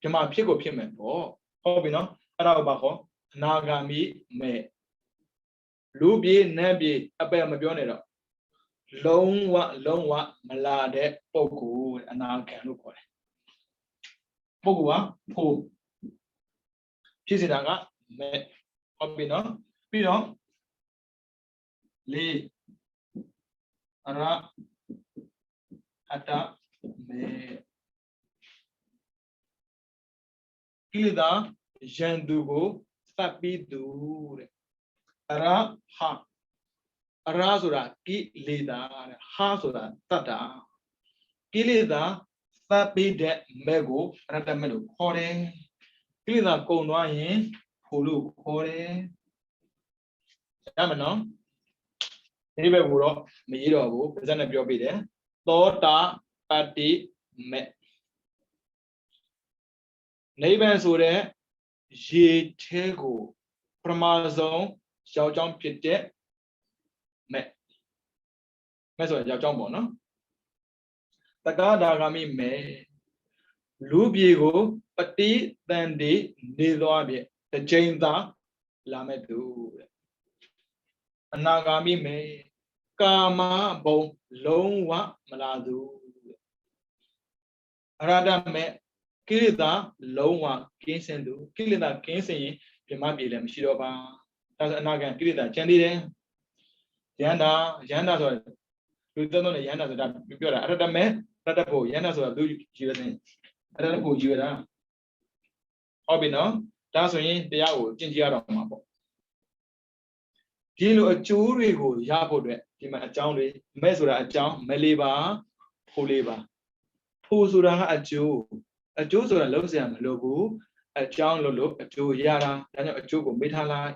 ဓမ္မဖြစ်ကိုဖြစ်မယ်ပေါ့ဟုတ်ပြီနော်အဲ့ဒါကိုပါခေါ်အနာဂါမိမဲ့လူပြေနတ်ပြေအပယ်မပြောနဲ့တော့လုံးဝမလာတဲ့ပုဂ္ဂိုလ်အနာဂံလို့ခေါ်တယ်ပုဂ္ဂိုလ်ကဖို့ဖြစ်စေတာကမဲ့ဟုတ်ပြီနော်ပြီးတော့လေးအရအတမေကိလေသာယံသူကိုသတ်ပြီးသူတဲ့အရဟာအရဆိုတာကိလေသာတဲ့ဟာဆိုတာတတ်တာကိလေသာသတ်ပြီးတဲ့မဲ့ကိုအရတမဲ့လို့ခေါ်တယ်ကိလေသာကုန်သွားရင်ဖို့လို့ခေါ်တယ်ရမယ်နော်ဒီဘက်ကိုတော့မရေးတော့ဘူးပါဇက်နဲ့ပြောပြတယ်သောတာပတ္တိမဲ့နိဗ္ဗာန်ဆိုတဲ့ရေထဲကိုပထမဆုံးရောက်ကြောင်းဖြစ်တဲ့မဲ့ဆိုရင်ရောက်ကြောင်းပေါ့နော်တက္ကဒါဂမိမဲ့လူပြေကိုပတိတန်တိနေသွားပြီတစ်ချိန်သာလာမဲ့သူတဲ့အနာဂါမိမဲ့ကာမဘုံလုံးဝမလာသူအရဟတမဲ့ကိလေသာလုံးဝကင်းစင်သူကိလေသာကင်းစင်ရင်ပြမပြေလည်းမရှိတော့ပါဒါဆိုအနာဂံကိလေသာကျန်သေးတယ်ယန္တာဆိုလူသုံးနဲ့ယန္တာဆိုတာပြောတာအရဟတမဲ့တတ်ဖို့ယန္တာဆိုတာသူယူရတယ်အရဟတဖို့ယူရတာဟုတ်ပြီနော်ဒါဆိုရင်တရားကိုကျင့်ကြရတော့မှာပေါ့ဒီလိုအကျိုးတွေကိုရဖို့အတွက်ဒီမှာအကြောင်းတွေမဲ့ဆိုတာအကြောင်းမလေးပါဖို့လေးပါဖို့ဆိုတာကအကျိုးဆိုတာလုံးစရာမလိုဘူးအကြောင်းလို့အကျိုးရတာဒါကြောင့်အကျိုးကိုမေ့ထားလိုက်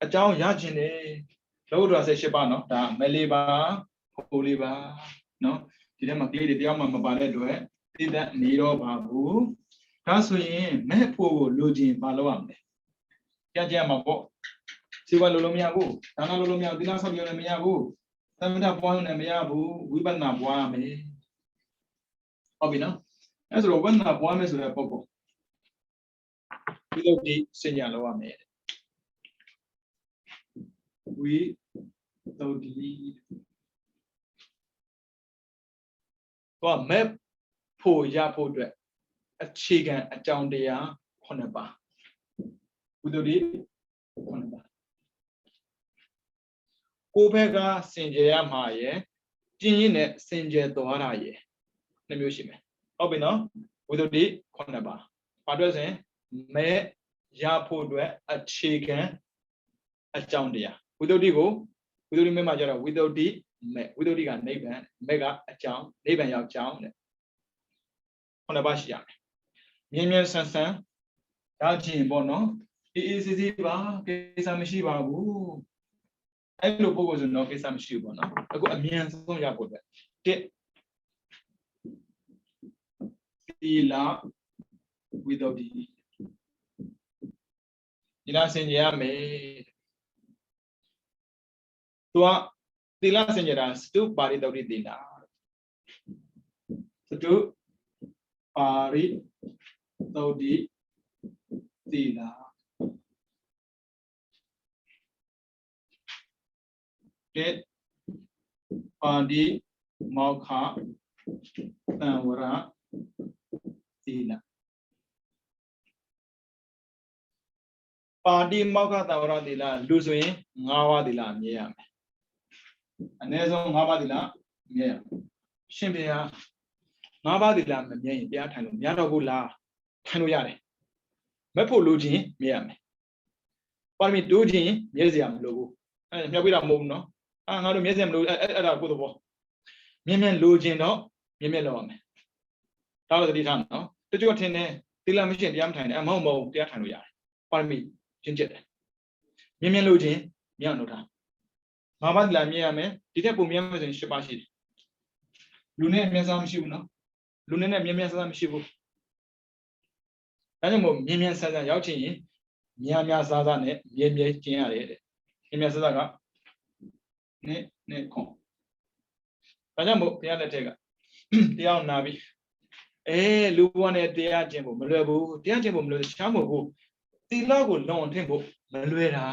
အကြောင်းရခြင်းတယ်လောကဓာတ်18ပါနော်ဒါမလေးပါဖို့လေးပါနော်ဒီထဲမှာကလေးတွေတယောက်မှမပါတဲ့အတွက်သိတတ်နေတော့ပါဘူးဒါဆိုရင်မဲ့ဖို့ကိုလိုချင်မလုပ်ရမလဲကြမှာပေါ့စေဝါလိုမရဘူးဒါနလိုမရဘူးသီလဆောက်ရလည်းမရဘူးသမထပွားလည်းမရဘူးဝိပဿနာပွားရမယ်ဟုတ်ပြီနော်အဲ့ဆိုတော့ဝိပဿနာပွားမယ်ဆိုတဲ့ပုံပေါ့ဒီလိုဒီစဉ္ညာလောက်ရမယ်ဝိသုဒ္ဓိတော့မဲ့ဖို့ရဖို့အတွက်အခြေခံအကြောင်းတရား9ပါးဝိသုဒ္ဓိ9ပါးကိုယ်ဘက်ကစင်ကြယ်ရမှာရယ်ပြင်းရင်နဲ့စင်ကြယ်သွားတာရယ်နှစ်မျိုးရှိမယ်ဟုတ်ပြီနော်ဝိသုဒ္ဓိ9ပါးဘာအတွက်ဆိုရင်မဲ့ရဖို့အတွက်အခြေခံအကြောင်းတရားဝိသုဒ္ဓိမဲ့မှာကျတော့ဝိသုဒ္ဓိမဲ့ဝိသုဒ္ဓိကနိဗ္ဗာန်မဲ့ကအကြောင်းနိဗ္ဗာန်ရောက်ကြောင်းတဲ့9ပါးရှိရမယ်မြင်ဆန်းဆန်းဒါချင်းပေါ့နော်အေးအေးဆေးဆေးပါကိစ္စမရှိပါဘူးအဲ့လိုပုံစံတော့ကိစ္စမရှိဘူးပေါ့နော်အခုအမြန်ဆုံးရဖို့အတွက်တစ်သီလဝိသုဒ္ဓိဒီလားစင်ကြရမယ်သူကသီလစင်ကြတာစတုပါရိသုဒ္ဓိသီလစတုပါရိသုဒ္ဓိသီလပါတိမောက္ခသံဝရသီလပါတိမောက္ခသံဝရသီလလူဆိုရင်5ပါးသီလမြဲရမယ်အနည်းဆုံး5ပါးသီလမြဲရမယ်ရှင်ဘုရား5ပါးသီလမမြဲရင်တရားထိုင်လို့မရတော့ဘူးလားထိုင်လို့ရတယ်မက်ဖို့လိုချင်မြဲရမယ်ပါရမီတိုးချင်မြဲစရာမလိုဘူးမြောက်ပြတာမဟုတ်ဘူးနော်ငါတို့မျက်စိမလို့အဲ့ဒါကိုယ်တော့မြင်လိုချင်တော့မြင်လောက်ရမယ်ဒါတော့တတိထားနော်တချို့ထင်တယ်သီလမရှိရင်တရားမထိုင်နဲ့မဟုတ်တရားထိုင်လို့ရတယ်ပါရမီကျင့်ကြတယ်မြင်လိုချင်မြောက်လို့ထား ငါးပါးသီလမြင်ရမယ်ဒီထက်ပိုမြင်မယ်ဆိုရင်၈ပါးရှိတယ်လူနဲ့အမျက်စားမရှိဘူးနော်လူနဲ့မြင်မြင်ဆန်းဆန်းမရှိဘူးဒါကြောင့်မို့မြင်မြင်ဆန်းဆန်းရောက်ချင်ရင်များများစားစားနဲ့မြဲမြဲကျင့်ရတယ်တဲ့မြင်မြင်ဆန်းဆန်းကနဲ့ခွန်ဒါကြောင့်မို့ဘုရားလက်ထက်ကတရားနာပြီးလူဘဝနဲ့တရားကျင့်ဖို့မလွယ်ဘူးတရားကျင့်ဖို့မလွယ်ရှားမဟုတ်ဘူးသီလကိုလုံအောင်ထင့်ဖို့မလွယ်တာ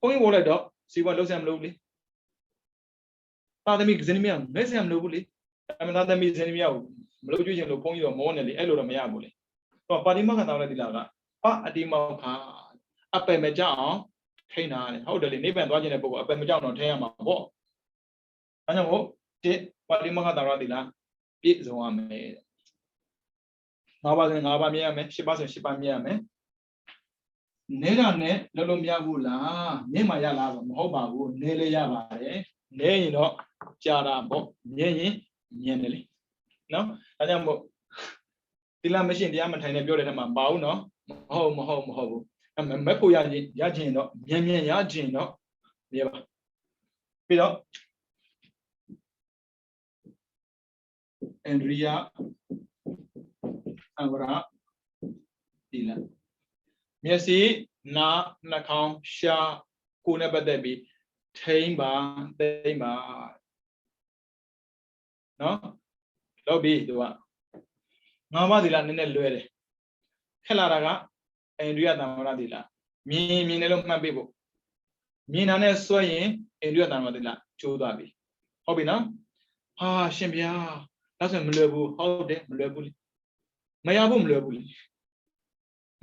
ဘုန်းကြီးပြောလိုက်တော့စီဘွားလုံးဆံမလို့လေသာသမီဇနီးမမဲဆံမလို့ဘူးလေအမှန်သာသမီဇနီးမကိုမလို့ကြွချင်လို့ဘုန်းကြီးတော့မောနေလေအဲ့လိုတော့မရဘူးလေတော့ပါတိမောက္ခတောင်းတဲ့သီလကပါအတိမောက္ခအပယ်မကြောက်အောင်ထိန်းတာလေဟုတ်တယ်လေနိဗ္ဗာန်သွားခြင်းတဲ့ပုဂ္ဂိုလ်အပယ်မကြောက်တော့ထိန်းရမှာပေါ့အဲကြောင့်မို့ဒီပါတိမောက္ခတောင်းတဲ့သီလပြည့်စုံရမယ်၅ပါးဆိုရင်၅ပါးမြင်ရမယ်၈ပါးဆိုရင်၈ပါးမြင်ရမယ်နေတာနဲ့လုံးလုံးမရဘူးလားမြင်မှရလားမဟုတ်ပါဘူးနေလေရပါတယ်နေရင်တော့ကြာတာပေါ့မြင်ရင်မြင်တယ်လေနော်ဒါကြောင့်မို့သီလမရှိရင်တရားမထိုင်နဲ့ပြောတဲ့ထက်မှာမပါဘူးနော်မဟုတ်ဘူးမက်ဖို့ရခြင်းတော့မြန်ရခြင်းတော့မြင်ပါပြီးတော့အန္ဒရိယအဝရသီလမျက်စိနားနှာခေါင်းရှားကိုယ်နဲ့ပတ်သက်ပြီးထိမ့်ပါသိမ့်ပါနော်လောက်ပြီသူကငါးပါးသီလနည်းနည်းလွဲတယ်ခက်လာတာကအိန္ဒိယသံဝရသီလမြင်တယ်လို့မှတ်ပေးဖို့မြင်တာနဲ့စွဲရင်အိန္ဒိယသံဝရသီလကျိုးသွားပြီဟုတ်ပြီနော်ဟာရှင်ဗျာဒါဆိုရင်မလွယ်ဘူးဟုတ်တယ်မလွယ်ဘူးလေမရဘူးမလွယ်ဘူးလေ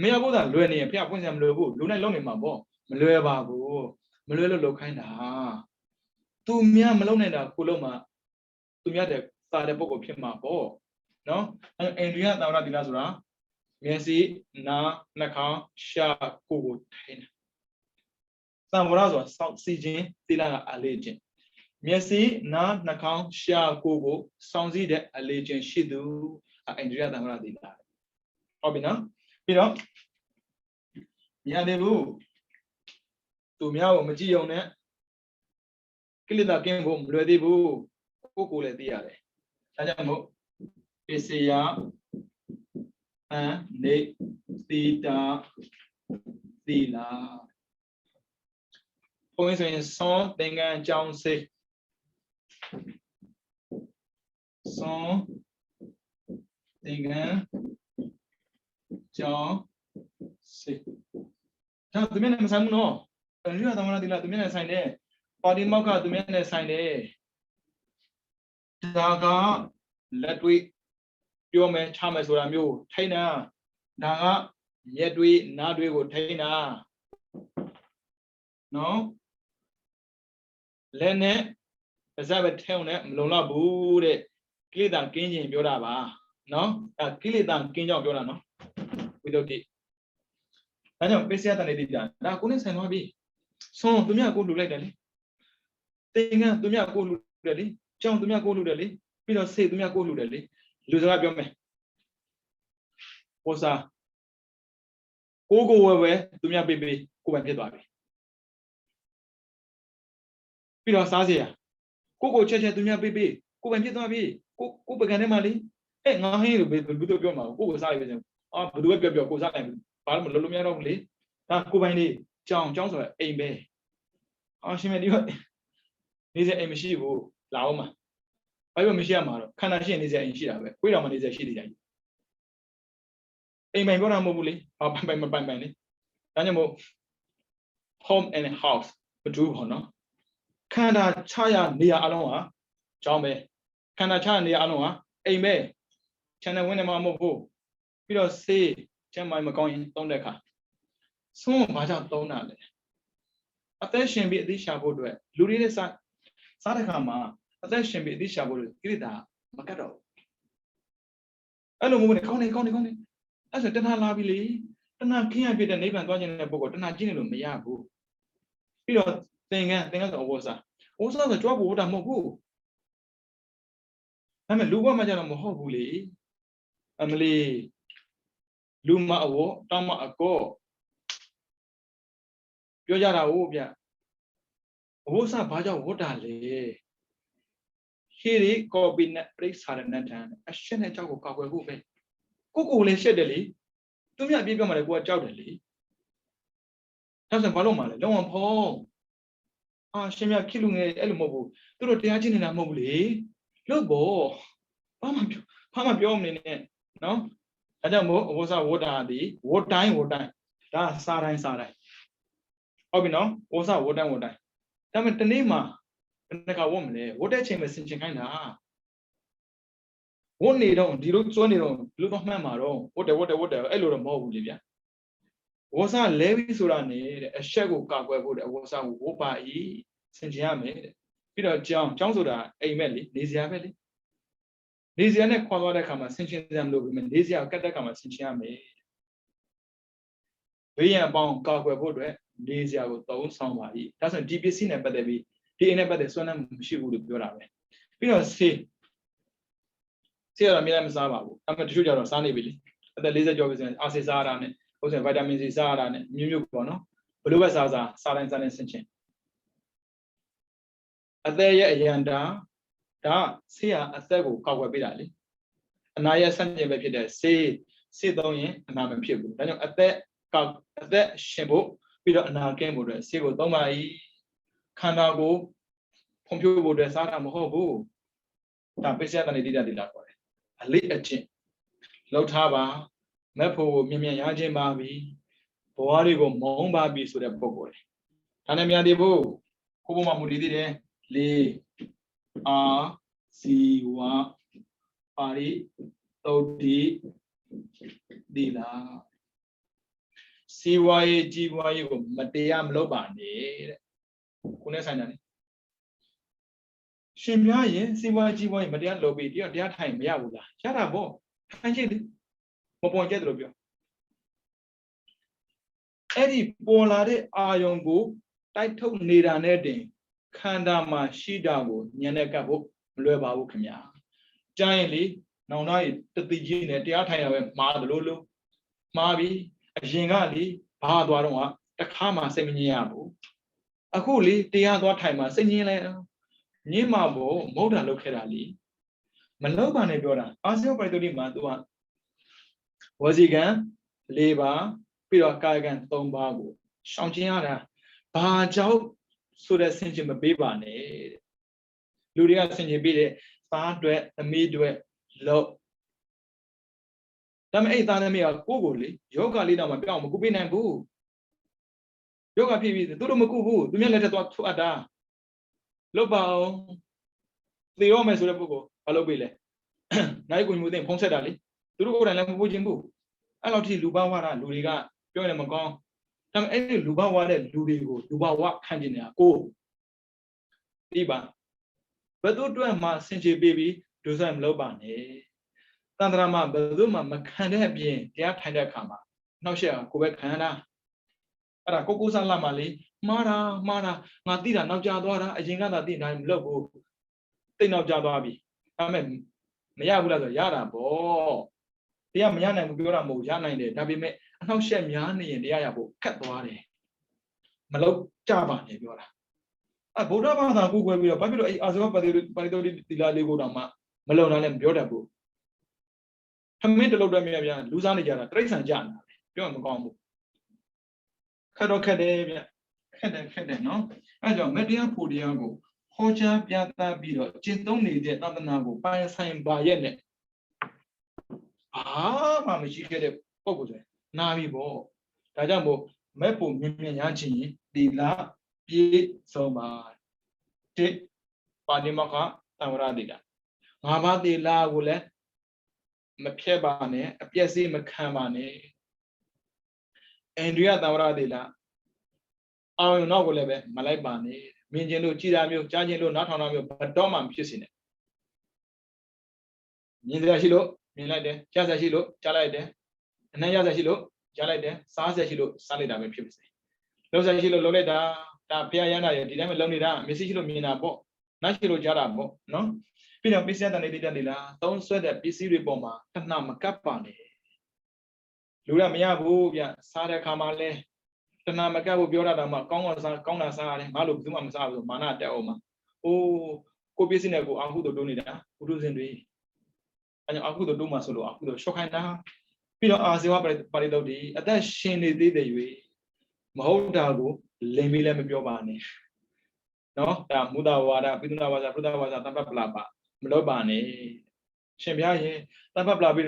မရဘူးသာလွယ်နေရင်ဖျက်ပွင့်စရာမလွယ်ဘူးလူနဲ့လုံးနေမှာပေါ့မလွယ်ပါဘူးမလွယ်လို့လောက်ခိုင်းတာသူများမလုံးနိုင်တာကိုလုံးမှာသူများတဲ့စာတဲ့ပုဂ္ဂိုလ်ဖြစ်မှာပေါ့နော်အိန္ဒိယသံဝရသီလဆိုတာမျက်စိနားနှာခေါင်းရှားကိုယ်ထိုင်သံဝရဆိုတာစောင့်စီခြင်းသီလကအလေးခြင်းမျက်စိနားနှာခေါင်းရှားကိုယ်စောင့်စည်းတဲ့အလေးခြင်းရှိသူအိန္ဒိယသံဝရသီလဟုတ်ပြီနော်ပြီးတော့မရသေးဘူးသူများကိုမကြည့်ုံနဲ့ကိလေသာကင်းဖို့မလွယ်သေးဘူးကိုယ်လည်းသိရတယ်ဒါကြောင့်မို့ပစ္စယနေသီတာသီလာဘုန်းကြီးဆိုရင်သွန်သင်္ကန်းအကြောင်းစိတ်သွန်သင်္ကန်းကြောင်းစိတ်ဒါသူမျက်နှာမဆိုင်ဘူးနော်အရိယသမဏသီလသူမျက်နှာဆိုင်တယ်ပါတိမောက္ခသူမျက်နှာဆိုင်တယ်ဒါကလက်တွေ့ပြောမယ်ချမယ်ဆိုတာမျိုးထိန်းတာဒါကမျက်တွေးနားတွေကိုထိန်းတာနော်လက်နဲ့ပါးစပ်ပဲထဲအောင်နဲ့မလုံလောက်ဘူးတဲ့ကိလေသာကင်းခြင်းပြောတာပါနော်ကိလေသာကင်းကြောင်းပြောတာနော်ဝိသုဒ္ဓိဒါကြောင့်ပစ္စယတဏိတိတာဒါကိုနဲ့ဆိုင်သွားပြီသွန်သူမြကိုလူလိုက်တယ်လေသင်္ကန်းသူမြကိုလူတယ်လေကြောင်းသူမြကိုလူတယ်လေပြီးတော့စိတ်သူမြကိုလူတယ်လေလူစကားပြောမယ်ဟောစာကိုဝဲသူမြပေးကိုပိုင်ဖြစ်သွားပြီပြီးတော့စားစရာကိုချက်သူမြပေးကိုပိုင်ဖြစ်သွားပြီကိုပကံထဲမှာလေငါဟင်းလို့ဘယ်သူပြောမှာကိုစားလိုက်ပဲဘယ်သူပဲပြောကိုစားလိုက်ဘာလို့မလုံးလုံးမရတော့ဘူးလေဒါကိုပိုင်လေးကြောင်းဆိုတော့အိမ်ပဲရှင်မဒီနေစအိမ်မရှိဘူးလာအောင်မှာဘာလို့မရှိရမှာတော့ခန္ဓာရှိရင်နေစအိမ်ရှိတာပဲကိုယ်တော်မနေစရှိနေကြတယ်အိမ်ပိုင်ပြောတာမဟုတ်ဘူးလေပိုင်လေဒါကြောင့်မို့ home and house မတူဘူးပေါ့နော်ခန္ဓာချရနေရအလုံးဟာကြောင်းပဲခန္ဓာချရနေရအလုံးဟာအိမ်ပဲခြံနဲ့ဝင်းနေမှာမဟုတ်ဘူးပြီးတော့ဆေးချမ်းမိုင်မကောင်းရင်သုံးတဲ့အခါဆုံးဘာကြောင့်သုံးတာလဲအသက်ရှင်ပြီးအသိရှာဖို့အတွက်လူတွေနဲ့စားတဲ့ခါမှာအသက်ရှင်ပြီးအသိရှာဖို့ကိလေသာမကတ်တော့အဲ့လိုမဟုတ်နဲ့ကောင်းနေအဲ့ဆိုတဏှာလာပြီလေတဏှာခင်းရပြတဲ့နိဗ္ဗာန်သွားခြင်းတဲ့ပုဂ္ဂိုလ်တဏှာကျင့်နေလို့မရဘူးပြီးတော့သင်္ကန်းဆိုအဝစာဆိုကြွားဖို့တာမဟုတ်ဘူးဒါပေမဲ့လူဘဝမှာကျတော့မဟုတ်ဘူးလေအမလီလူမအဝတောင်းမအကောပြောကြတာဟုတ်ဗျ Osa Baja Wodale. Here copy net breaks had an antan, a shen jago cover who be. Cuckoo lay shedly. To me, I become a word joutily. Doesn't Paloma, no one Paul. Ah, Shemia killing a elmobo. Do the agin in a mobile. Look, bo. Pama Biom, no? I don't know was a what time. That's Sarai. Obino was a what time. Damn it, the name, like a woman, what a chamber since you kind of. One need on, you look so near on, look of my marrow, whatever, a little more, Olivia. Was a levy surani, a shago cargo, was a whopa e, Saint Yame, Peter John, Soda, a melly, Lizia Valley. Lizia ne quality come, Saint Yam Lumen, Lizia Catacama, Saint Yame. We are bound cargo, Lizia will throw somebody. Doesn't DPC never be, he never the son she would be around. Peter say, Sierra Milam Saba, I'm a tutor of Sunny Billy. The laser job is an Assisara, was a vitamin C Sara, New Bono, Blue Saza, Saran San Senchen. At there, Yanda, da, see a thego, Kawabidali. And I send you a say, sit down in, and I'm a people. Then at that shebo, we don't know game with a civil domai, Kanago, Pompeo would a Sara Mohobu. Tampesa than it did at the lap. A lit a chin. Lotaba, Mapo, Mimian Yaji Babi, Boarigo, Mon Babi, so the Bogoy. Tanamia de Bo, Kuma Mudide, Le, A, Siwa, Pari, Odi, Dila. Siwa, Giwa, Mateam Lobani, Kunesanani. Shimia, Siwa, Giwa, Madian Lobby, dear time, Yabuda, Charabo, Angel. Mopon get rubio. Eddie Polare Ayongo, title Nida Neding, Kandama Shidago, Yanekabo, Leva Ukimia. Giantly, now night, the Gene at the Ataya Madlulu, Mavi, a Jingali, Padwaroa, the Kama Seminiabu. A coolie, the other time, Senila, Nimabo, Moda Lokerali, Maloba Nebora, Asio by the Madua. Was again, labor, Pirokagan, Tombago, Shantiana, Bajao, so that sent him a baby. Luria sent you be far duet, a midway, low. Some 8,000 a Google, Yoga leader, my gum, Gubin and Boo. Yoga PV, the Durumaku, do me let it talk to Ada. Lobao, the Omes will go, hello, Billy. Naigun with them, Ponsedali. Duru and Lambu. I love you, Lubawara, Luriga, join them a gong. Some any Lubawara, Lurigo, Lubawa, Kandina, go. Liba. But do a mass since your baby, do some loban, eh? Tandrama, Baduma, Makanda bien, their kind of kama. Now share, Quebec Canada. Arakokusa Lamali, Mara, Natira, Navjadora, a Jingana Dina, Lobo. Think of Jadabi. Amen. Mayabula, Yara, bo. The Yamana Gura Mojana in the Nabime, and how Shem Yani in the Ayabo, Catwari. Malo Java, Yora. A Bodava, who will be a Babylon as well by the Legorama, Malona and Biodabu. Come into Lodamia, Luzana Jana, Trace and Jana, John Gombo. Cado Cadavia, Cadde, no? I don't Media Pudiago, Hoja Piata Bido, Chintoni, the Nago, by a sign by Yene. Ah, Mamma, she get a focus. Navibo, Tajambo, Mepo, Mimianchi, the La, P. Soma, Tit, Padimaka, Tamaradida. Mama de La Wule, Mapebane, a Piesi Macamane, Andrea Tamaradilla. I know will have Malaybani, Minjano, Chiramio, Janilo, not on your Domam kissing it. Nidashilo, Milade, Jazashilo, Jalade, and Nayazashilo, Jalade, Sazashilo, Salida, Pipsi. Those Ashilo Loleda, Piana, Didam Lonida, Missilo Minabo, Nashilo Jarabo, no? Pina Pisa and Edidilla, don't sweat that PC bomber, Tanam Capani. Lura Miabu, Sada Kamale, တဏမကပ်ကိုပြောတာမှကောင်းတာစားတယ်ငါလို့ဘယ်သူမှမစားဘူးဆိုမာနတက်အောင်မှာအိုးကိုပြည့်စင်တဲ့ကိုအာဟုတို့တိုးနေတာဘုဒ္ဓဇင်တွေအဲကြောင့်အာဟုတို့တိုးမှဆိုလို့အာဟုတို့ရှော့ခိုင်းတာပြီးတော့အာဇေဝပါရိတုတ်ဒီအသက်ရှင်နေသေးတယ်၍မဟုတ်တာကိုလိမ်ပြီးလည်းမပြောပါနဲ့နော်ဒါမူတဝါဒပိသုနာဝါစာပရုဒဝါစာတပ္ပပလာပမလုပ်ပါနဲ့ရှင်ဘုရားရင်တပ္ပပလာပြီး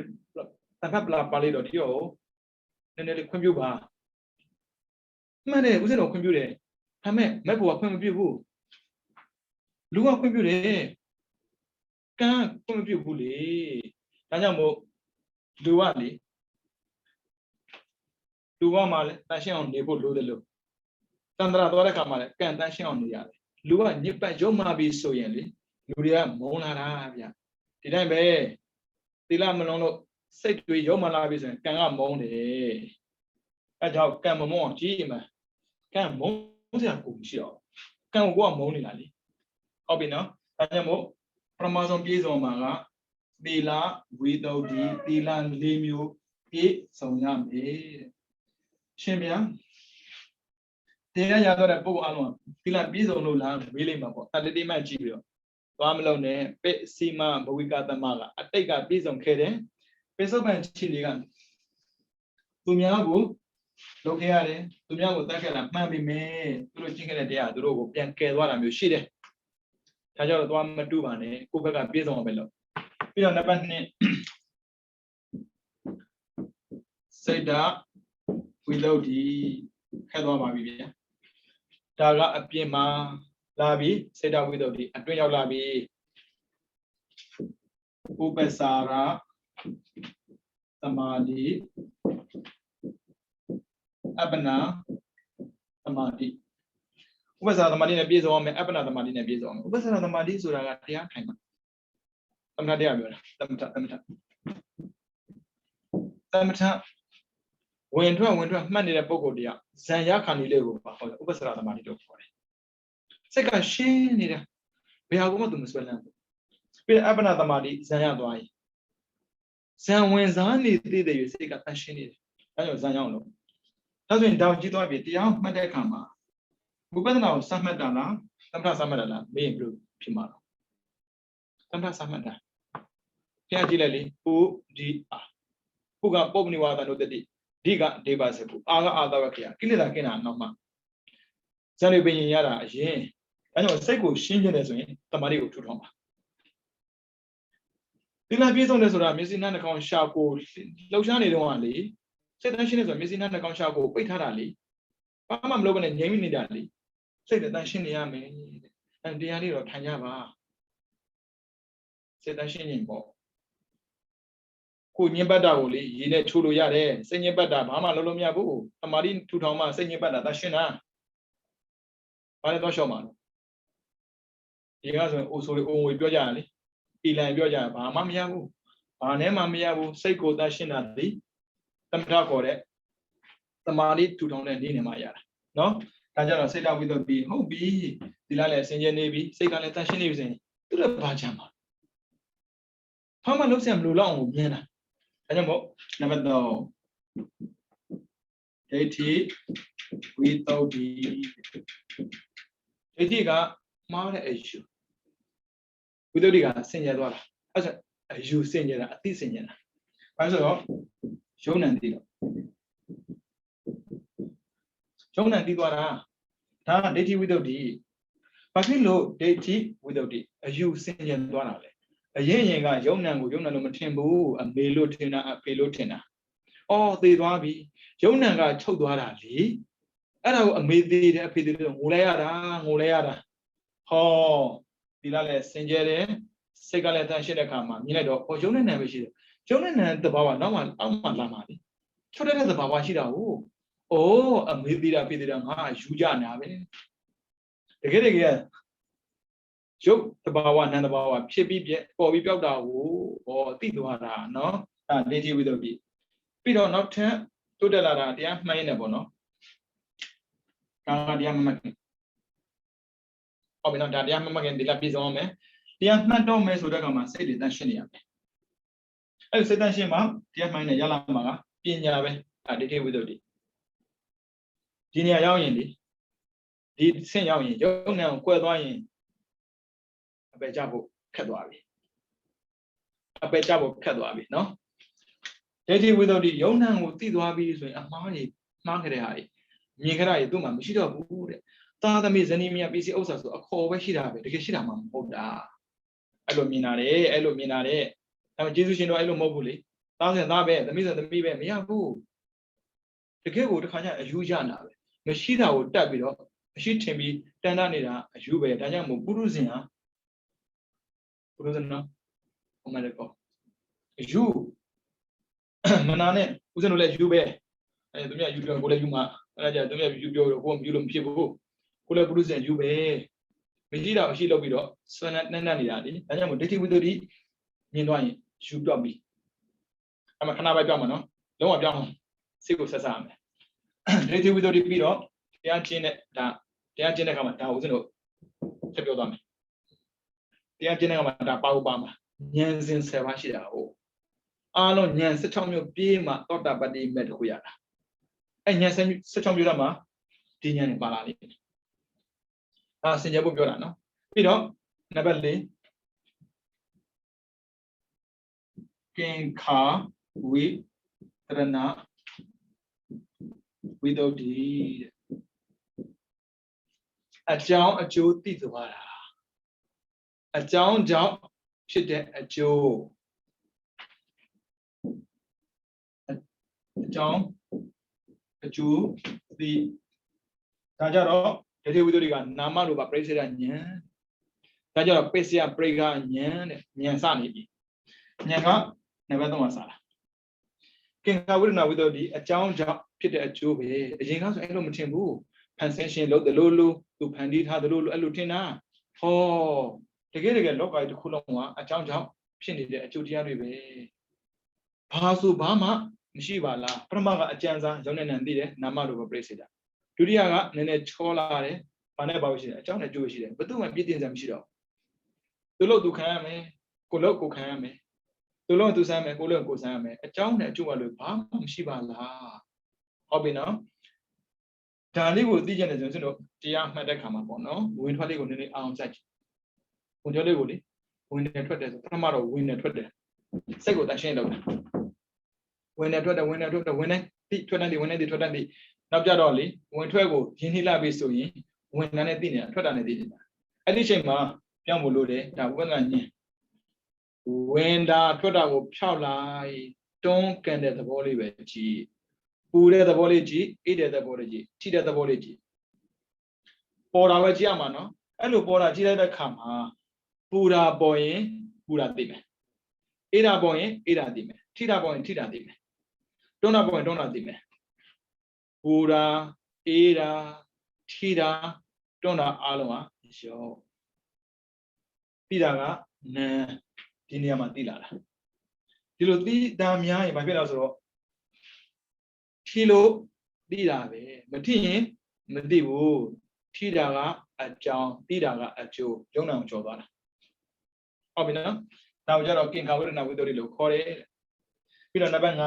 တပ္ပပလာပါလိတော့ဒီရောနည်းနည်းလေးခွင့်ပြုပါမှန်တယ်ဦးဇင်းတော်ခွင့်ပြုတယ်ဒါမဲ့မဲ့ဘုရားခွင့်မပြုဘူးလူကခွင့်ပြုတယ်ကံခွင့်မပြုဘူးလေဒါကြောင့်မို့လူကလေလူကမှလည်းတန်ရှင်းအောင်နေဖို့လိုတယ်လို့တန္တရာသွားတဲ့ခါမှာလည်းကံတန်ရှင်းအောင်နေရတယ်လူကညစ်ပတ်ရုံမှပြီးဆိုရင်လေလူတွေကမုန်းလာတာဗျဒီတိုင်းပဲသီလမလုံးလို့စိတ်တွေရုံမှလာပြီးဆိုရင်ကံကမုန်းတယ်အဲကြောင့်ကံမမုန်းအောင်ကြည့်မှာကံမုန်းစရာကိုမရှိတော့ကံကိုကမုန်းနေတာလေဟုတ်ပြီနော်ဒါကြောင့်မို့ပရမဇုံပြေဆုံးမှာကသီလဝိသုဒ္ဓိသီလ၄မျိုးပြည့်စုံရမယ်ရှင်ဗျာတရားရတော့တဲ့ပုဂ္ဂိုလ်အလုံးသီလပြည့်စုံလို့လားမေးလိုက်မှာပေါ့တတိမှကြည့်ပြီးတော့သွားမလို့နဲ့ပိစီမဘဝိကသမကအတိတ်ကပြည့်စုံခဲ့တယ်ပိစုပန်ချီတွေကသူများကိုလုပ်ခဲ့ရတယ်သူများကိုတတ်ခဲ့တာမှန်ပြီမယ်သူတို့ကျင့်ခဲ့တဲ့တရားသူတို့ကိုပြန်ကယ်သွားတာမျိုးရှိတယ်ဒါကြောင့်တော့သွားမတူပါနဲ့ကိုယ့်ဘက်ကပြည့်စုံအောင်ပဲလုပ်ပြီးတော့နံပါတ်2စိတ်ဓာတ်ဝိသုဒ္ဓိခက်သွားပါပြီဗျာဒါကအပြင်မှာလာပြီစိတ်ဓာတ်ဝိသုဒ္ဓိအတွင်းရောက်လာပြီဥပ္ပစာရသမာဓိအပ္ပနာသမာဓိဥပ္ပစာရသမာဓိနဲ့ပြည့်စုံအောင်မယ်အပ္ပနာသမာဓိနဲ့ပြည့်စုံအောင်ဥပ္ပစာရသမာဓိဆိုတာကတရားထိုင်မှာသမထတရားပြောတာသမထဝင်ထွက်မှတ်နေတဲ့ပုံကိုယ်တရားဇံရခဏလေးကိုပါဟောဥပ္ပစရသမာဓိလို့ခေါ်တယ်စိတ်ကရှင်းနေတာဘယ်ဟာကိုမှသူမစွဲလန်းဘူးပြီးအပ္ပနာသမာဓိဇံရသွားရင်ဇံဝင်စားနေသေးတယ်၍စိတ်ကတန်ရှင်းနေတယ်အဲကြောင့်ဇံရအောင်လို့ဒါဆိုရင်တောင်ကြည့်သွားပြီတရားမှတ်တဲ့အခါမှာဝိပဿနာကိုစမှတ်တာလားသမထစမှတ်တာလားမေးရင်ဘယ်လိုဖြစ်မှာလဲသမထစမှတ်တာဖျက်ကြည့်လိုက်လေပုဒီအာပုကပုပ္ပနိဝါဒနုတ္တိဒီကဒေပါစပုအာကအာသဝခေယကိလေသာကင်းတာနောက်မှဇန်နေပင်ရတာအရင်အဲကြောင့်စိတ်ကိုရှင်းကျင်တယ်ဆိုရင်တမာတိကိုထူထောင်ပါသီလပြည့်စုံတယ်ဆိုတာမျက်စိနှာနှာခေါင်းရှာကိုလှုပ်ရှားနေတော့ကလေစိတ်တန်းရှင်းတယ်ဆိုမျက်စိနှာနှာခေါင်းရှာကိုပိတ်ထားတာလေဘာမှမလုပ်ဘဲနဲ့ငြိမ်းနေတာလေစိတ်တန်းရှင်းနေရမယ်အဲတရားလေးတော့ထိုင်ကြပါစိတ်တန်းရှင်းရင်ပေါ့ကိုညင်ပတ်တာကိုလေရေနဲ့ချိုးလို့ရတယ်စိတ်ညင်ပတ်တာဘာမှလုပ်လို့မရဘူးတမာတိထူထောင်မှစိတ်ညင်ပတ်တာတရှင်းတာဘာလဲတော့ရှော့မှာဒီကဆိုရင်အိုဆိုရီအိုငွေပြောကြရလေအီလန်ပြောကြရဘာမှမရဘူးဘာနဲ့မှမရဘူးစိတ်ကိုတရှင်းတာဒီသမထခေါ်တဲ့တမာတိထူထောင်တဲ့နေနေမှာရတာနော်ဒါကြတော့စိတ်တဝိတ္တုပြီးဟုတ်ပြီဒီလားလည်းစင်ကြယ်နေပြီစိတ်ကလည်းတရှင်းနေပြီဆိုရင်သူတို့ဘာချမ်းပါဘာမှလုံးစရာမလိုတော့အောင်မြင်တာဒါကြောင့်မို့နံပါတ်3ဒိဋ္ဌိဝိသုဒ္ဓိဒိဋ္ဌိကမှားတဲ့အယူဝိသုဒ္ဓိကဆင်ញဲသွားတာအဲ့ဒါအယူဆင်ញဲတာအသိဆင်ញဲတာဘာလို့ဆိုတော့ယုံ nant သိတော့ယုံ nant သိသွားတာဒါကဒိဋ္ဌိဝိသုဒ္ဓိဘာဖြစ်လို့ဒိဋ္ဌိဝိသုဒ္ဓိအယူဆင်ញဲသွားတာလဲအရင်ကယုံ nant ကိုယုံ nant လို့မထင်ဘူးအမေလို့ထင်တာအဖေလို့ထင်တာအော်သေသွားပြီယုံ nant ကချုပ်သွားတာလေအဲ့ဒါကိုအမေသေးတယ်အဖေသေးတယ်ငိုလဲရတာဟောဒီလားလဲစင်ကြဲတယ်စိတ်ကလည်းတန်ရှင်းတဲ့ခါမှာမြင်လိုက်တော့ယုံ nant ပဲရှိတယ်ယုံ nant တဘာဝနောက်မှအောက်မှလာမှာလေချုပ်တဲ့သဘာဝရှိတာဟုတ်အိုးအမေသေးတာဖေသေးတာငါယူကြနေတာပဲတကယ်ရုပ်တဘာဝနံတဘာဝဖြစ်ပြီးပေါ်ပြီးပြောက်တာကိုသိသွားတာနော်ဒါဒိဋ္ဌိဝိသုဒ္ဓိပြီးတော့နောက်ထပ်တိုးတက်လာတာတရားမှန်နေတယ်ပေါ့နော်ဒါကတရားမမှတ်ခင်ဟုတ်ပြီနော်ဒါတရားမမှတ်ခင်ဒီလားပြည့်စုံအောင်မယ်တရားမှတ်တော့မယ်ဆိုတဲ့ကောင်မှာစိတ်တွေတန်းရှင်းနေရမယ်အဲ့စိတ်တန်းရှင်းမှတရားမှန်နေရလာမှာကပညာပဲဒါဒိဋ္ဌိဝိသုဒ္ဓိ ဒီနေရာရောက်ရင်ဒီဆင့်ရောက်ရင်ယုံနံကိုကွဲသွားရင်အပယ်ကြဖို့ခက်သွားပြီအပယ်ကြဖို့ခက်သွားပြီနော်ဒိဋ္ဌိဝိတ္တုယုံနံကိုသိသွားပြီဆိုရင်အမှားကြီးမှားခဲ့တဲ့ဟာကြီးမြင်ခဲ့တာကြီးသူ့မှာမရှိတော့ဘူးတဲ့သာသမီဇနီးမြတ်ပစ္စည်းဥစ္စာဆိုအခေါ်ပဲရှိတာပဲတကယ်ရှိတာမှမဟုတ်တာအဲ့လိုမြင်တာတဲ့ဒါပေမဲ့ကျေးဇူးရှင်တို့အဲ့လိုမဟုတ်ဘူးလေသားစဉ်သားပဲသမီးဆိုသမီးပဲမရဘူးတကယ်ကိုတစ်ခါကျအယူရနာပဲမရှိတာကိုတတ်ပြီးတော့မရှိထင်ပြီးတန်တနေတာအယူပဲဒါကြောင့်မို့ပုရုဇဉ်နော်ဟိုမှာလေကောအယူမနာနဲ့ဦးဇင်းတို့လည်းယူပဲသူများယူပြောကိုလည်းယူမှာအဲ့ဒါကြသူများယူပြောတော့ကိုမယူလို့မဖြစ်ဘူးကိုလည်းပုရုဇဉ်ယူပဲမရှိတာမရှိလုပ်ပြီးတော့ဆွမ်းနှံ့နေတာလေဒါကြောင့်မို့ဒိဋ္ဌိဝိတ္တုမြင်တော့ရင်ယူပြောက်ပြီးအမှခဏပဲပြောက်မှာနော်လုံးဝပြောင်းစိတ်ကိုဆက်စားရမယ်ဒိဋ္ဌိဝိတ္တုပြီးတော့တရားကျင့်တဲ့ခါမှာဒါဦးဇင်းတို့ဆက်ပြောသွားမယ်တရားကျင့်တဲ့ခါမှာဒါပါဥပါမှာဉာဏ်စဉ်10ပါးရှိတာဟုတ်အားလုံးဉာဏ်16မျိုးပြည့်မှသောတာပတ္တိမဲ့တခုရတာအဲ့ဉာဏ်16မျိုးတော့မှဒီဉာဏ်နဲ့ပါလာလိမ့်မယ်ဒါဆင်ခြင်ဖို့ပြောတာနော်ပြီးတော့နံပါတ်4ကင်္ခာဝိတရဏဝိတ္တုအကြောင်းအကျိုးသိသွားတာအကြောင်းကြောင့်ဖြစ်တဲ့အကျိုးအကြောင်းအကျိုးသိဒါကြတော့ဒိဋ္ဌိဝိတ္တုကနာမရူပပရိစ္ဆေဒဉာဏ်ဒါကြတော့ပစ္စယပရိက္ခဉာဏ်တဲ့ဉာဏ်စနေပြီဉာဏ်ကနံပါတ်3မှာစတာကင်္ခာဝိတ္တနာဝိတ္တုအကြောင်းကြောင့်ဖြစ်တဲ့အကျိုးပဲအရင်ကဆိုအဲ့လိုမထင်ဘူးဖန်ဆင်းရှင်လို့တလို့လို့သူဖန်တီးထားတလို့လို့အဲ့လိုထင်တာဟောတကယ်လောကကြီးတစ်ခုလုံးကအကြောင်းကြောင့်ဖြစ်နေတဲ့အကျိုးတရားတွေပဲဘာဆိုဘာမှမရှိပါလားပထမကအကျဉ်းစားရုံနဲ့နံသိတယ်နာမရူပပရိစ္ဆေဒဒုတိယကနည်းနည်းချောလာတယ်ဘာနဲ့ပါလို့ရှိတယ်အကြောင်းနဲ့အကျိုးရှိတယ်ဘယ်သူမှပြည့်တင်စရာမရှိတော့သူလို့သူခံရမယ်ကိုလို့ကိုခံရမယ်သူလို့သူဆမ်းမယ်ကိုလို့ကိုဆမ်းရမယ်အကြောင်းနဲ့အကျိုးကလို့ဘာမှမရှိပါလားဟုတ်ပြီနော်ဒါလေးကိုသိကြတယ်ဆိုတော့တရားမှတ်တဲ့ခါမှာပေါ့နော်ဝင်ထွက်လေးကိုနည်းနည်းအောင်စိုက်ဝင်ထွက်လေးကိုလေဝင်တယ်ထွက်တယ်ဆိုပထမတော့ဝင်တယ်ထွက်တယ်စိတ်ကိုတရှင်းလုပ်တာဝင်တယ်ထွက်တယ်ဝင်တယ်ထွက်တယ်ဝင်တယ်တိထွက်တယ်ဝင်တယ်တိထွက်တယ်တိနောက်ကြတော့လေဝင်ထွက်ကိုရင်းနှီးလာပြီဆိုရင်ဝင်တာနဲ့သိနေတာထွက်တာနဲ့သိနေတာအဲ့ဒီချိန်မှာပြောင်းဖို့လို့တယ်ဒါဝိပဿနာဉာဏ်ဝင်တာထွက်တာကိုဖြောက်လိုက်တွန်းကန်တဲ့သဘောလေးပဲကြည့်ပူတဲ့သဘောလေးကြည့်အိတ်တဲ့သဘောလေးကြည့်ထိတဲ့သဘောလေးကြည့်ပေါ်တာပဲကြည့်ရမှာနော်အဲ့လိုပေါ်တာကြည့်လိုက်တဲ့ခါမှာပူတာပေါ်ရင်ပူတာသိမယ်အိတ်တာပေါ်ရင်အိတ်တာသိမယ်ထိတာပေါ်ရင်ထိတာသိမယ်တွန်းတာပေါ်ရင်တွန်းတာသိမယ်ပူတာအေးတာထိတာတွန်းတာအားလုံးဟာရောပြီးတာကနံဒီနေရာမှာသိလာတာဒီလိုသိတာများရင်ဘာဖြစ်လဲဆိုတော့ထိလို့သိတာပဲမထိရင်မသိဘူးထိတာကအကြောင်းသိတာကအကျိုးယုံနာကိုကျော်သွားတာဟုတ်ပြီနော်ဒါကိုကြတော့ကင်္ခာဝိတ္တနာဝိတ္တုလို့ခေါ်တယ်ပြီးတော့နံပါတ်5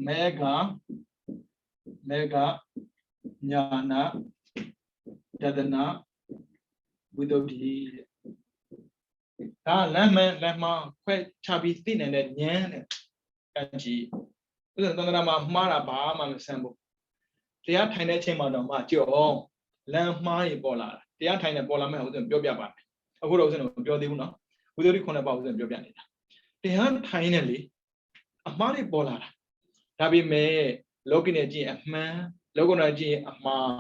မေဃညာနာယတနာဝိတ္တုဒါလမ်းမှခွဲခြားပြီးသိနိုင်တဲ့ဉာဏ်တဲ့ကံကြီးဥစ္စာသန္တရာမှာမှားတာဘာမှမဆန်းဘူးတရားထိုင်တဲ့အချိန်မှာတော့မှကြော်လမ်းမှားရေပေါ်လာတာတရားထိုင်နေပေါ်လာမဲ့ဥစ္စာပြောပြပါမယ်အခုတော့ဥစ္စာတော့မပြောသေးဘူးနော်ဝိတ္တု9ပါးဥစ္စာပြောပြနေတာတရားထိုင်နေလေအမှားတွေပေါ်လာတာဒါပေမဲ့လောကီနဲ့ကြည့်ရင်အမှန်လောကနဲ့ကြည့်ရင်အမှား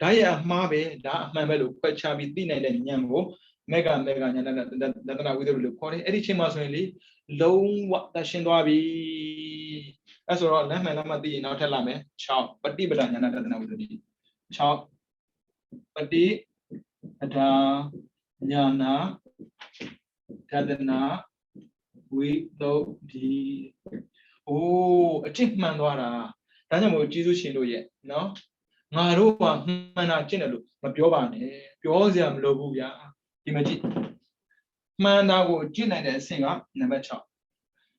ဒါရဲ့အမှားပဲဒါအမှန်ပဲလို့ခွဲခြားပြီးသိနိုင်တဲ့ဉာဏ်ကိုမေဃညာနာတဏဝိတ္တုလို့ခေါ်တယ်အဲ့ဒီချိန်မှာဆိုရင်လေလုံးဝတရှင်းသွားပြီအဲ့ဆိုတော့လမ်းမှန်လမ်းမသိရင်နောက်ထပ်လာမယ်6ပฏิပဒညာနာတဏဝိတ္တု6ပฏิပဒညာနာတဏဝိတ္တုအိုးအကျင့်မှန်သွားတာဒါကြောင့်မို့ကျေးဇူးရှင်တို့ရဲ့နော်ငါတို့ကမှန်တာကျင့်တယ်လို့မပြောပါနဲ့ပြောစရာမလိုဘူးဗျာဒီမှာကြည့်မှန်တာကိုကျင့်နိုင်တဲ့အဆင့်ကနံပါတ်6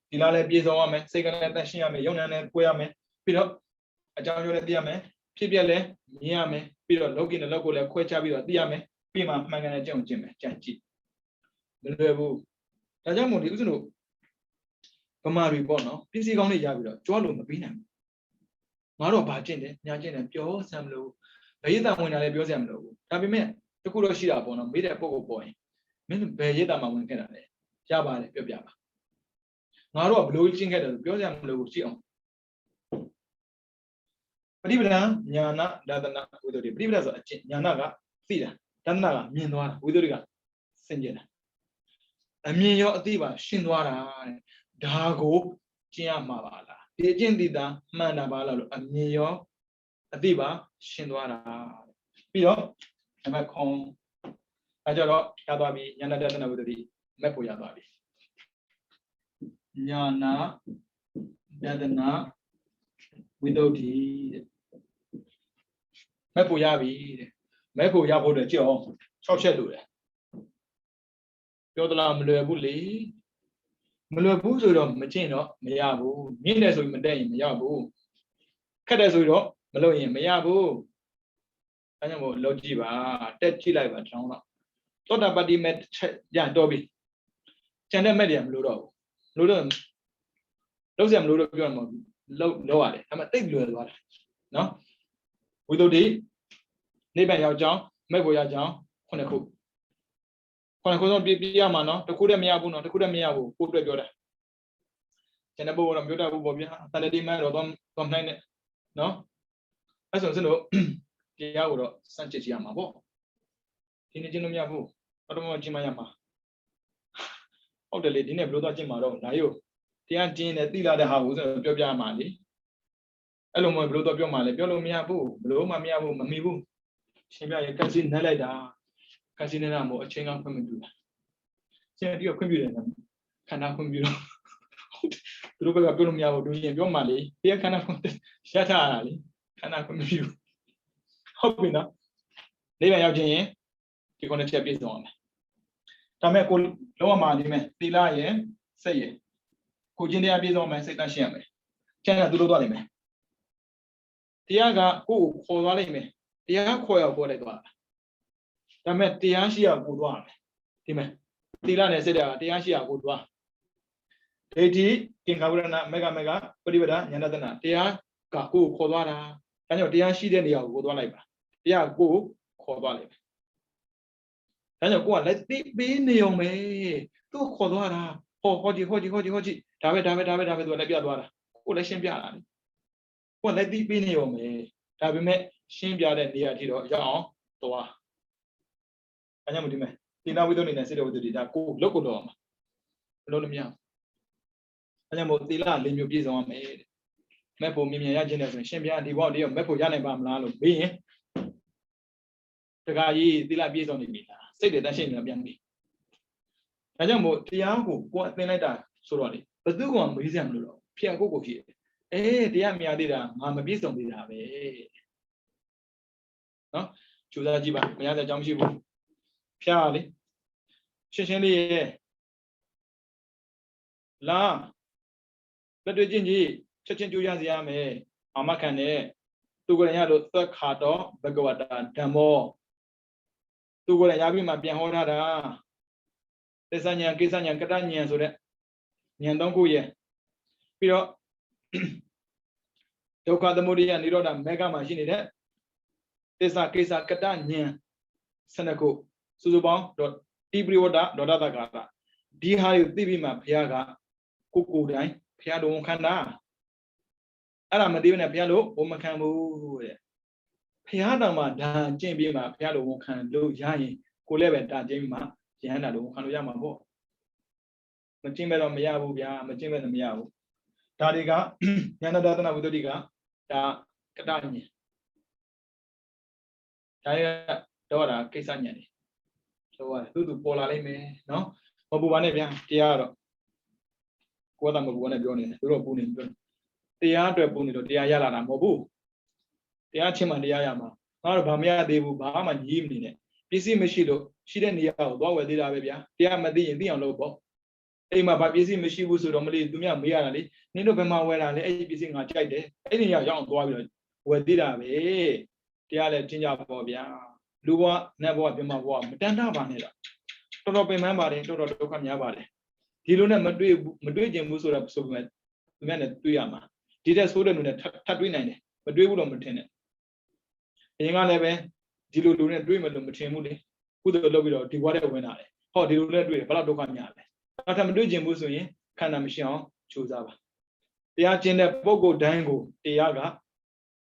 ဒီလားလည်းပြေဆုံးရမယ်စိတ်ကလည်းတန့်ရှင်းရမယ်ယုံနာနဲ့ကိုယ်ရမယ်ပြီးတော့ အကြောင်းပြောလဲသိရမယ်ဖြစ်ပြက်လဲမြင်ရမယ်ပြီးတော့လောကီနဲ့လောက်ကိုလည်းခွဲခြားပြီးတော့သိရမယ်ပြီးမှမှန်ကန်တဲ့ကြောင့်ကျင့်မယ်ကြံကြည့်မလွယ်ဘူးဒါကြောင့်မို့ဒီဥစဉ်တို့ဗမာတွေပေါ့နော်ပစ္စည်းကောင်းတွေရပြီးတော့ကြွားလို့မပြီးနိုင်ဘူးငါတော့ဗာကျင့်တယ်ညာကျင့်တယ်ပြောစမ်းမလို့ဘယ်ရည်တံဝင်တာလဲပြောစရာမလိုဘူးဒါပေမဲ့တခုတော့ရှိတာပေါ့နော်မေးတဲ့ပုံကိုပေါ်ရင်မင်းဘယ်ရည်တံမှာဝင်ခဲ့တာလဲရပါတယ်ပြောပြပါငါတို့ကဘလို့ကျင့်ခဲ့တယ်ပြောစရာမလိုဘူးရှိအောင်ပရိပဒံညာနာဒါသနာဝိသုဒ္ဓိပရိပဒဆိုအကျင့်ညာနာကသိတာဒါသနာကမြင်သွားတာဝိသုဒ္ဓိကစင်ကြယ်တာအမြင်ရောအသိပါရှင်းသွားတာတဲ့ဒါကိုကျင့်ရမှာပါလားဒီအကျင့်သိတာမှန်တာပါလားလို့အမြင်ရောအသိပါရှင်းသွားတာပြီးတော့နံပါတ်9အဲကြတော့ရသွားပြီညာနာဒါသနာဝိသုဒ္ဓိမက်ဖို့ရသွားပြီညာနာဒါသနာဝိသုဒ္ဓိတဲ့မက်ဖို့ရပြီတဲ့မက်ဖို့ရဖို့အတွက်ကြည့်အောင်6ချက်လို့တယ်ပြောသလားမလွယ်ဘူးလေမလွယ်ဘူးဆိုတော့မကျင့်တော့မရဘူးမြင့်တယ်ဆိုရင်မတက်ရင်မရဘူးခက်တယ်ဆိုတော့မလုပ်ရင်မရဘူးအဲကြောင့်မို့လုပ်ကြည့်ပါတက်ကြည့်လိုက်ပါတောင်းတော့သောတာပတ္တိမက်ရတော့ပြီကျန်တဲ့မက်တွေကမလို့တော့ဘူးလို့တော့လုံးစရာမလို့တော့ပြောမှာလောက်ရတယ်ဒါမှတိတ်လွယ်သွားတယ်နော်ဝိသုဒ္ဓိနိဗ္ဗာန်ရောက်ကြောင်းမက်ဖို့ရကြောင်းခုနှစ်ခုဆုံးပြရမှာနော်တခုတည်းမရဘူးနော်တခုတည်းမရဘူးကိုတွေ့ပြောတာကျန်တဲ့ဘုရားတော့ပြောတာဘူးပေါ့ဗျာတန်တတိမန်တော့သွားနိုင်နဲ့နော်အဲ့ဆိုစလို့တရားကိုတော့စမ်းကြည့်ကြရမှာပေါ့ဒီနေ့ကျင့်လို့မရဘူးတော့မှကျင့်မရမှာဟုတ်တယ်လေဒီနေ့ဘယ်လိုသွားကျင့်မှာတော့လာရုပ်တရားကျင့်တယ်သိလာတဲ့ဟာကိုဆိုတော့ပြောပြမှာလေအဲ့လိုမှဘယ်လိုသွားပြောမှာလဲပြောလို့မရဘူးဘယ်လိုမှမရဘူးမမီဘူးရှင်းပြရင်ကစီနှက်လိုက်တာကစီနေတာမို့အချင်းကခွင့်မပြုတာရှင်းပြီးတော့ခွင့်ပြုတယ်ခန္ဓာခွင့်ပြုတော့သူတို့ကပြောလို့မရဘူးသူရင်ပြောမှလေတရားခန္ဓာခွင့်ရထားတာလေခန္ဓာခွင့်မပြုဟုတ်ပြီနော်နိဗ္ဗာန်ရောက်ခြင်းရင်ဒီခုနှစ်ချက်ပြည့်စုံအောင်မယ်ဒါမဲ့ကိုလုံးဝမှာနေမယ်သီလရယ်စိတ်ရယ်ကိုကျင့်တရားပြည့်စုံမယ်စိတ်တရှင်းရမယ်ကျန်တာသူတို့သွားလိမ့်မယ်တရားကကိုယ်ကိုခေါ်သွားလိမ့်မယ်တရားခေါ်ရောက်ခေါ်လိုက်သွားတာဒါမဲ့တရားရှိရကိုသွားမယ်ဒီမဲ့သီလနဲ့စိတ်တရားရှိရကိုသွားဒိဋ္ဌိကင်္ခဝရဏမေဃပရိပဒဉာဏတနာတရားကကိုယ်ခေါ်သွားတာဒါကြောင့်တရားရှိတဲ့နေရာကိုသွားလိုက်ပါတရားကိုခေါ်သွားလိုက်ဒါကြောင့်ကိုကလက်သိပေးနေုံပဲသူ့ခေါ်သွားတာဟောကြည့်ဒါပဲသူကလက်ပြသွားတာကိုလည်းရှင်းပြတာလေကိုကလက်သိပေးနေုံပဲဒါပေမဲ့ရှင်းပြတဲ့နေရာထိတော့ရောက်အောင်သွားဒါကြောင့်မဒီမဲ့သီလဝိသုဒ္ဓိနဲ့စေတဝိသုဒ္ဓိဒါကိုလုတ်ကိုတော့မှာဘလို့လည်းမရဘူးဒါကြောင့်မို့သီလ၄မျိုးပြည့်စုံရမယ်တဲ့မက်ဖို့မြင်မြင်ရခြင်းနဲ့ဆိုရင်ရှင်းပြဒီဘောဒီရောမက်ဖို့ရနိုင်ပါမလားလို့မေးရင်တခါကြီးသီလပြည့်စုံနေပြီလားစိတ်တွေတန်းရှင်းနေတာပြန်ပြီဒါကြောင့်မို့တရားကိုကိုယ်အသင်လိုက်တာဆိုတော့လေဘယ်သူကမေးစရာမလိုတော့ဖျက်ကိုဖြစ်တရားမရသေးတာငါမပြည့်စုံသေးတာပဲနော်ကြိုးစားကြည့်ပါမရတဲ့အကြောင်းမရှိဘူးဖျက်လေရှင်းလေးရဲ့လာလက်တွေ့ချင်းကြီးချက်ချင်းကြိုးရစီရမယ်အာမခံတဲ့သူကိုယ်တိုင်ရလို့သက်ခါတော့ဘဂဝတာဓမ္မောသူကိုယ်တိုင်ရပြီးမှပြန်ဟောထားတာသစ္စာဉာဏ်ကိစ္စဉာဏ်ကတ္တဉာဏ်ဆိုတဲ့ဉာဏ်သုံးခုရဲ့ပြီးတော့ဒုက္ခသမုဒယနိရောဓမေဃမှာရှိနေတဲ့သစ္စာကိစ္စကတ္တဉာဏ်12ခုစုစုပေါင်းတိပရိဝတ္တဒေါဒတကာရဒီဟာကိုသိပြီးမှဘုရားကကိုယ်တိုင်ဘုရားတော်ဝန်ခံတာအဲ့ဒါမသိဘဲနဲ့ဘုရားလို့ဝန်မခံဘူးတဲ့ဘုရားတော်မှာဒါကျင့်ပြီးမှဘုရားတော်ဝန်ခံလို့ရရင်ကိုလည်းပဲဒါကျင့်ပြီးမှယဟန္တာတော်ဝန်ခံလို့ရမှာပေါ့မကျင့်မဲ့တော့မရဘူးဗျာမကျင့်မဲ့တော့မရဘူးဒါတွေကဉာဏတဒနာဝိတ္တိကဒါကတ္တဉာဏ်ဒါကတော့ဒါကိစ္စဉာဏ်တွေဆိုတော့သူပေါ်လာလိမ့်မယ်နော်မပူပါနဲ့ဗျာတရားကတော့ကိုယ်ကမပူပါနဲ့ပြောနေတယ်သူတို့ပူနေပြောတရားအတွက်ပူနေတော့တရားရလာတာမဟုတ်ဘူးတရားချင်းမှတရားရမှာငါတို့ဘာမရသေးဘူးဘာမှညီးမနေနဲ့ပစ္စည်းမရှိလို့ရှိတဲ့နေရာကိုသွားဝယ်သေးတာပဲဗျာတရားမသိရင်သိအောင်လုပ်ပေါ့အိမ်မှာဘာပစ္စည်းမရှိဘူးဆိုတော့မလေးသူများမေးရတာလေနင်တို့ဘယ်မှာဝယ်တာလဲအဲ့ဒီပစ္စည်းငါကြိုက်တယ်အဲ့ဒီနေရာရောက်အောင်သွားပြီးတော့ Wedira be, Tiale Tinja Bobia, Lua, never Bima War, Matanda Vanilla. Toto Pemambari, Toto Kamyabari. Diluna Madrid Musura Submet, Venet Tuyama. Did a student in a Tatuina, but we would obtain it. Inga Leve, Diluna Dream of the Matemudi, who the lobby of the water when I, or Diluna Dream, Palado Kamyale. Not a Madrid Musu, Kana Mission, choose up. They are Jenda Bogo Dango, Tiaga.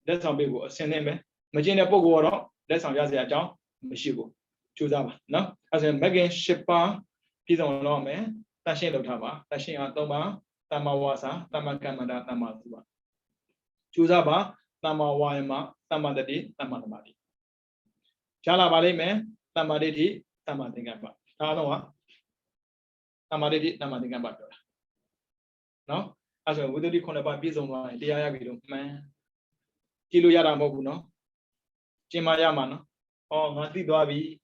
That's how people send him. Magina Bogo, that's how Yazia John, Michigo. Choose up. No, as a Megan Shipper, he's on law man, Tashin of Tama, Tashin Atoma, Tamawasa, Tamakamada, Tamatuba. Choose up, Tama Waima, Tamadadi, Tamadamadi. Chala Valley man, Tamaditi, Tamadingamba. Tanoa, Tamaditi, Tamadingamba. No, as a Woody Conaba Bizon, the Ayavido man. Kilo Yara Moguno, Chimayamano, or Mati Davi,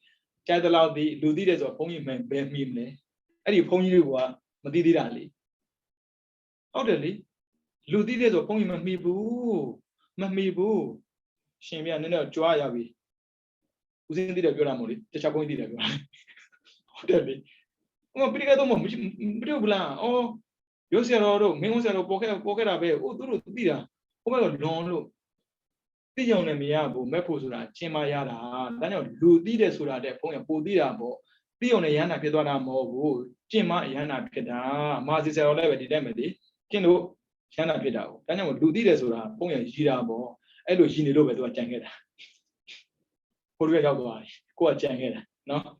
Chadalao the Ludides of Pony men, bear me, and you pony you are Madidali. Orderly, Ludides of Pony me boo, Mammy boo, Shimia Nino Joyavi, who's in the Guramuri, the Chapo did a orderly. Oh, Brigado Brubla, oh, Yosero, Mimosero, Poker Abe, oh, Dura, oh, long. The young Miabu, Mepusura, Chimayara, Daniel Ludi de Sura de Ponya Pudiabo, the only Yana Pedana Mobu, Chima Yana Peda, Mazis or Level Demedy, Kino, Shana Pedao, Daniel Ludi de Sura, Ponya Girabo, Edo Gini Lobe to a Jangeda. Purga, go a Jangeda, no?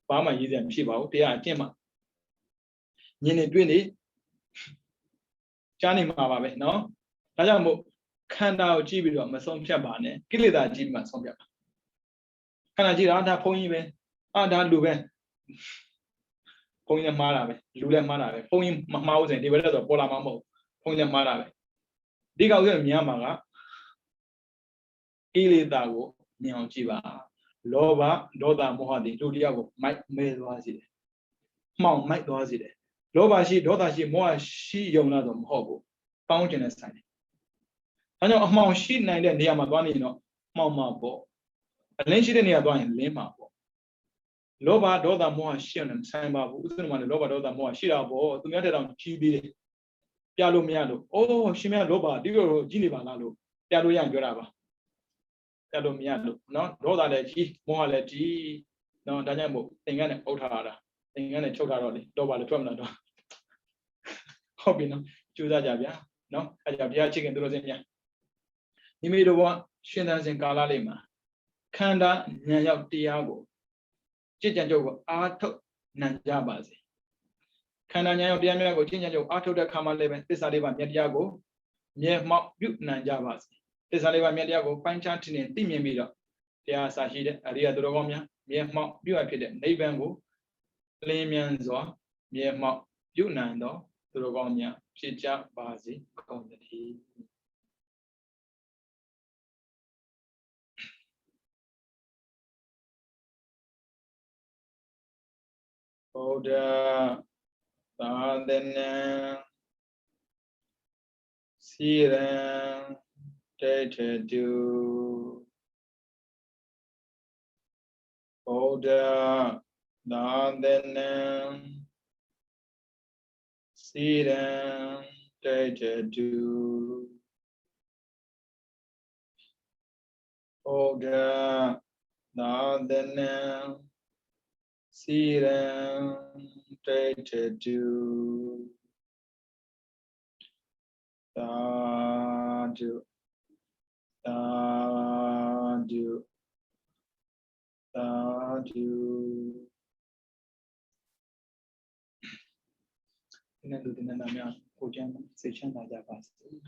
Pama is and Shiba, they are Chima. Yene Dwini Johnny Mava, no? Tajamo. Kanda Jibi, my son Piabane, Gilida Jib, my son Piab. Kanaji, Ada Poime, Ada Lube, Poina Marabe, Lule Marabe, Poim Mouse and developed of Pola Mamo, Poina Marabe. Dig out in Yamaga, Ilidago, Nion Jiba, Lova, Doda Mohadi, Ludiago, Mike Medwazid. Mount Mike Dwazid. Lova she, Doda she, more she Yonadom Hobo, fountain as sign. I know among she nine and Yamagani, Mamma Bo. And then she didn't have one lima. Loba doda more shin and Samba, who one loba doda more shirabo, to get it on Chibi. Pialo Miado, oh, Shimia Loba, Digo, Gilibalalo, Pialo Yan Yoraba. Pialo Miado, no, Doda le G, more le G, no, Daniel, Tingan Otara, Tingan Chogaroli, Doba the Terminal. Hobby, no, choose a jabia, no, I have chicken to Rosia. He made a one, Shinas in Kalalima. Kanda Nyayab Tiago. Chijanjo Arto Nanjabas. Kanda Nyayab Diamago, Chijanjo Arto the Kamalevan, Tisaliva Mediago, near Mount Butte Nanjabas. Tisaliva Mediago, Panchantin and Timia. They are Sahid, Aria Drogomia, near Mount Buapid, Navango, Lemianzo, near Mount Bunando, Drogomia, Chicha Bazi, Condati. Oda Sadhana Siran Tetu Oda Sadhana Siran Tetu Oda Sadhana Siran Tetu Sadhu Sadhu Sadhu Ina do dinamia Kojan section Raja Pasti